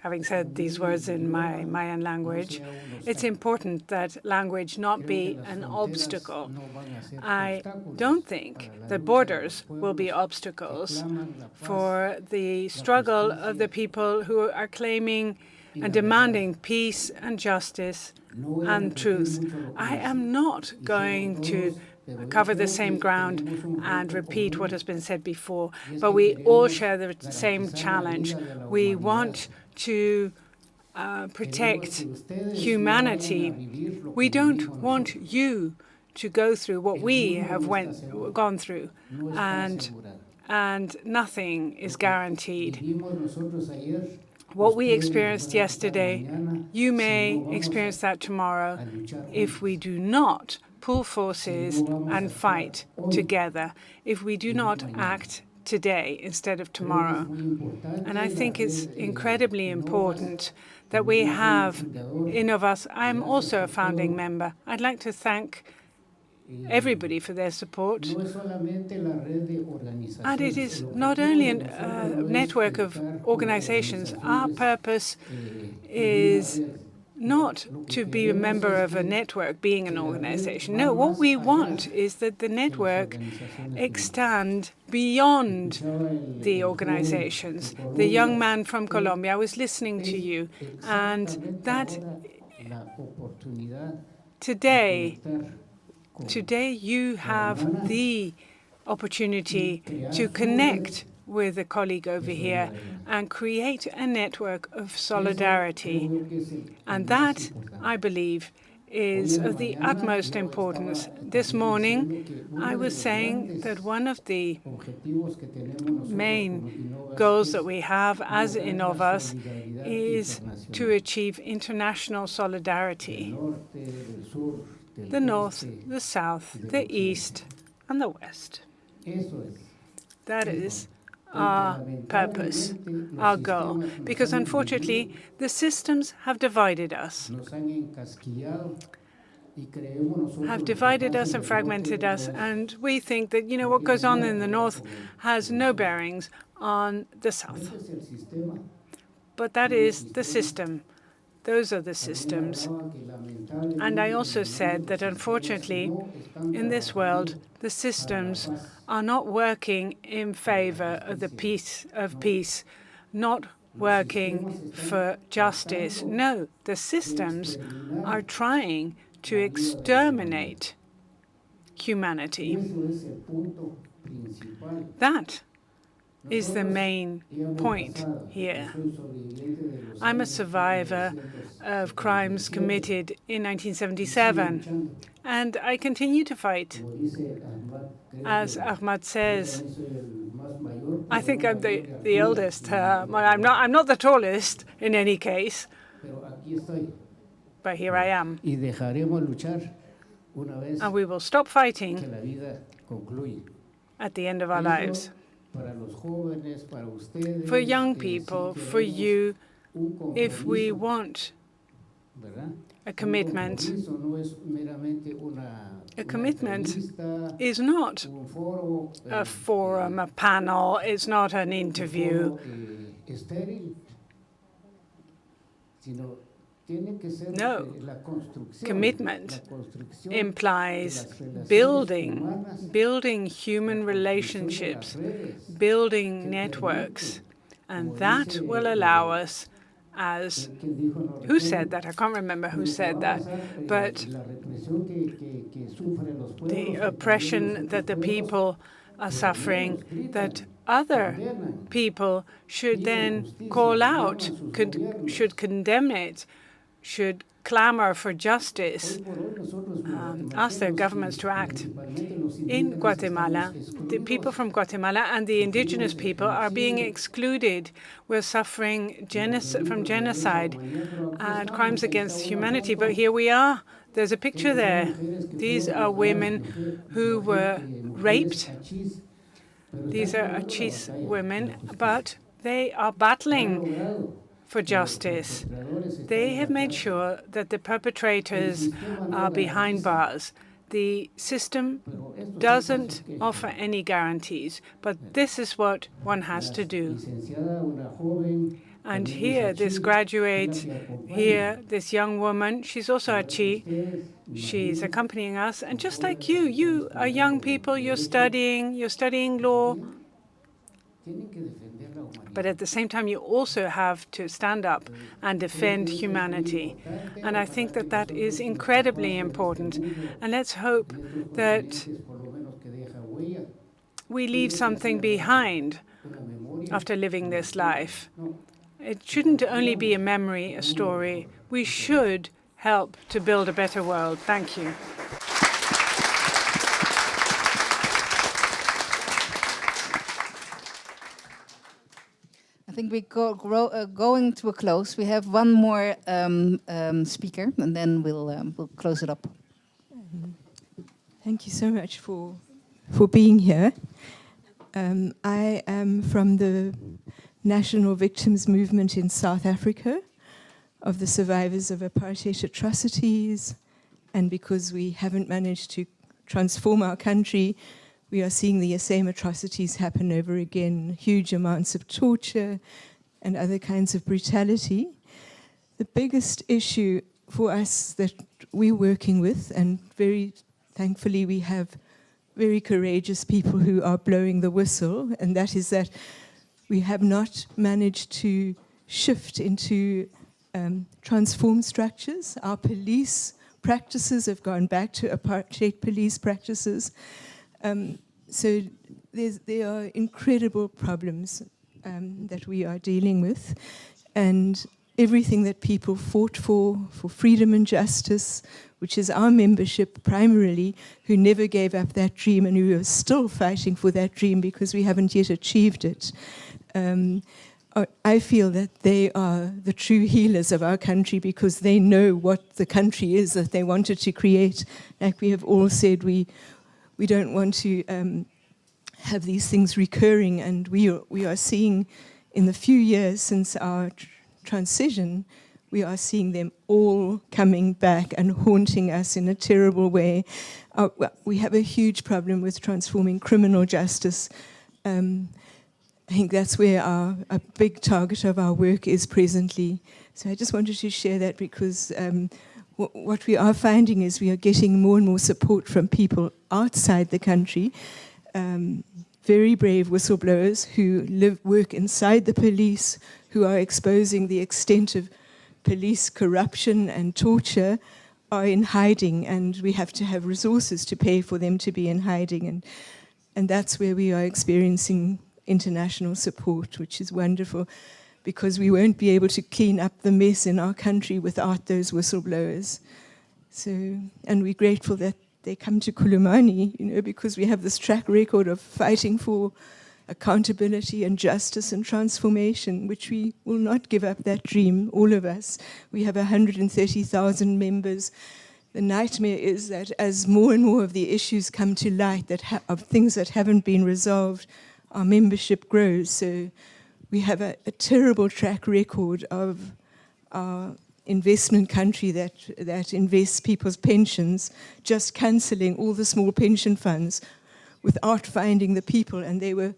having said these words in my Mayan language, it's important that language not be an obstacle. I don't think that borders will be obstacles for the struggle of the people who are claiming and demanding peace and justice and truth. I am not going to cover the same ground and repeat what has been said before, but we all share the same challenge. We want to protect humanity. We don't want you to go through what we have gone through, and nothing is guaranteed. What we experienced yesterday, you may experience that tomorrow if we do not pull forces and fight together, if we do not act today instead of tomorrow. And I think it's incredibly important that we have Innovas. I'm also a founding member. I'd like to thank everybody for their support. And it is not only a network of organizations. Our purpose is not to be a member of a network, being an organization. No, what we want is that the network extend beyond the organizations. The young man from Colombia, I was listening to you, and that today you have the opportunity to connect with a colleague over here and create a network of solidarity. And that, I believe, is of the utmost importance. This morning, I was saying that one of the main goals that we have as Innovas is to achieve international solidarity. The North, the South, the East, and the West. That is our purpose, our goal, because unfortunately the systems have divided us, and fragmented us, and we think that, what goes on in the North has no bearings on the South. But that is the system. Those are the systems. And I also said that, unfortunately, in this world, the systems are not working in favor of the peace, not working for justice. No, the systems are trying to exterminate humanity. That is the main point here. I'm a survivor of crimes committed in 1977, and I continue to fight. As Ahmad says, I think I'm the eldest. I'm not the tallest in any case, but here I am. And we will stop fighting at the end of our lives. For young people, for you, if we want a commitment is not a forum, a panel, it's not an interview. No, commitment implies building human relationships, building networks, and that will allow us as who said that? I can't remember who said that, but the oppression that the people are suffering, that other people should then call out, should condemn it, should clamor for justice, ask their governments to act. In Guatemala, the people from Guatemala and the indigenous people are being excluded. We're suffering from genocide and crimes against humanity, but here we are. There's a picture there. These are women who were raped. These are Achis women, but they are battling for justice. They have made sure that the perpetrators are behind bars. The system doesn't offer any guarantees, but this is what one has to do. And here, this graduate, here, this young woman, she's also Achi. She's accompanying us. And just like you are young people, you're studying law. But at the same time, you also have to stand up and defend humanity. And I think that that is incredibly important. And let's hope that we leave something behind after living this life. It shouldn't only be a memory, a story. We should help to build a better world. Thank you. I think we're going to a close. We have one more speaker, and then we'll close it up. Thank you so much for being here. I am from the National Victims Movement in South Africa, of the survivors of apartheid atrocities, and because we haven't managed to transform our country, we are seeing the same atrocities happen over again, huge amounts of torture and other kinds of brutality. The biggest issue for us that we're working with, and very thankfully we have very courageous people who are blowing the whistle, and that is that we have not managed to shift into transform structures. Our police practices have gone back to apartheid police practices. So there are incredible problems that we are dealing with, and everything that people fought for freedom and justice, which is our membership primarily, who never gave up that dream and who are still fighting for that dream because we haven't yet achieved it. I feel that they are the true healers of our country because they know what the country is that they wanted to create. Like we have all said, we don't want to have these things recurring, and we are seeing in the few years since our transition, we are seeing them all coming back and haunting us in a terrible way. We have a huge problem with transforming criminal justice. I think that's where a big target of our work is presently. So I just wanted to share that because what we are finding is we are getting more and more support from people outside the country, very brave whistleblowers who work inside the police, who are exposing the extent of police corruption and torture, are in hiding, and we have to have resources to pay for them to be in hiding. And that's where we are experiencing international support, which is wonderful, because we won't be able to clean up the mess in our country without those whistleblowers. So, and we're grateful that they come to Kulumani, because we have this track record of fighting for accountability and justice and transformation, which we will not give up that dream, all of us. We have 130,000 members. The nightmare is that as more and more of the issues come to light of things that haven't been resolved, our membership grows. So we have a terrible track record of our investment country that invests people's pensions, just cancelling all the small pension funds without finding the people. And they were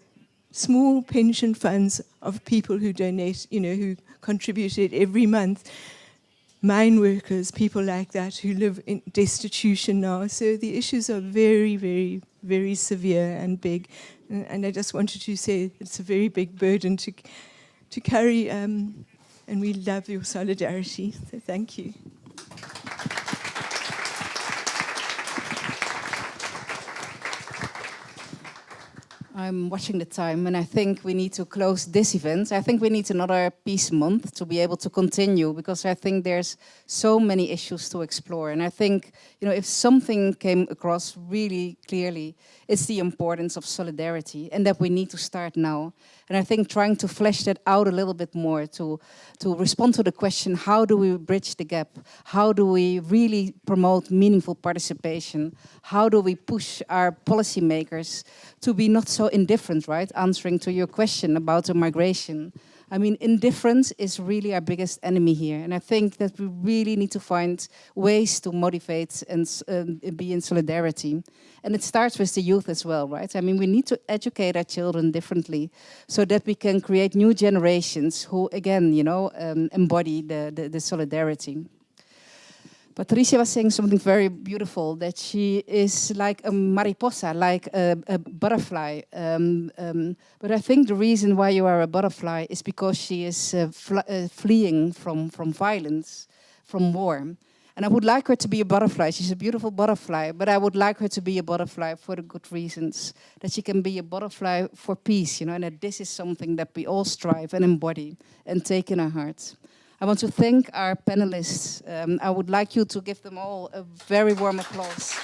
small pension funds of people who donate, who contributed every month. Mine workers, people like that who live in destitution now. So the issues are very, very, very severe and big. And I just wanted to say it's a very big burden to carry. And and we love your solidarity. So thank you. I'm watching the time, and I think we need to close this event. I think we need another peace month to be able to continue, because I think there's so many issues to explore. And I think, if something came across really clearly, it's the importance of solidarity, and that we need to start now. And I think trying to flesh that out a little bit more to respond to the question, how do we bridge the gap? How do we really promote meaningful participation? How do we push our policymakers to be not so indifferent, right? Answering to your question about the migration. I mean, indifference is really our biggest enemy here. And I think that we really need to find ways to motivate and be in solidarity. And it starts with the youth as well, right? I mean, we need to educate our children differently so that we can create new generations who, again, embody the solidarity. Patricia was saying something very beautiful, that she is like a mariposa, like a butterfly. But I think the reason why you are a butterfly is because she is fleeing from violence, from war. And I would like her to be a butterfly. She's a beautiful butterfly, but I would like her to be a butterfly for the good reasons. That she can be a butterfly for peace, and that this is something that we all strive and embody and take in our hearts. I want to thank our panelists. I would like you to give them all a very warm applause.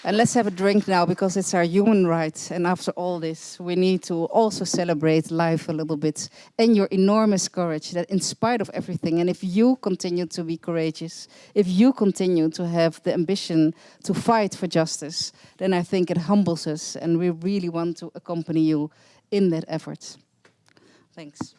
And let's have a drink now, because it's our human right. And after all this, we need to also celebrate life a little bit and your enormous courage, that in spite of everything, and if you continue to be courageous, if you continue to have the ambition to fight for justice, then I think it humbles us, and we really want to accompany you in that effort. Thanks.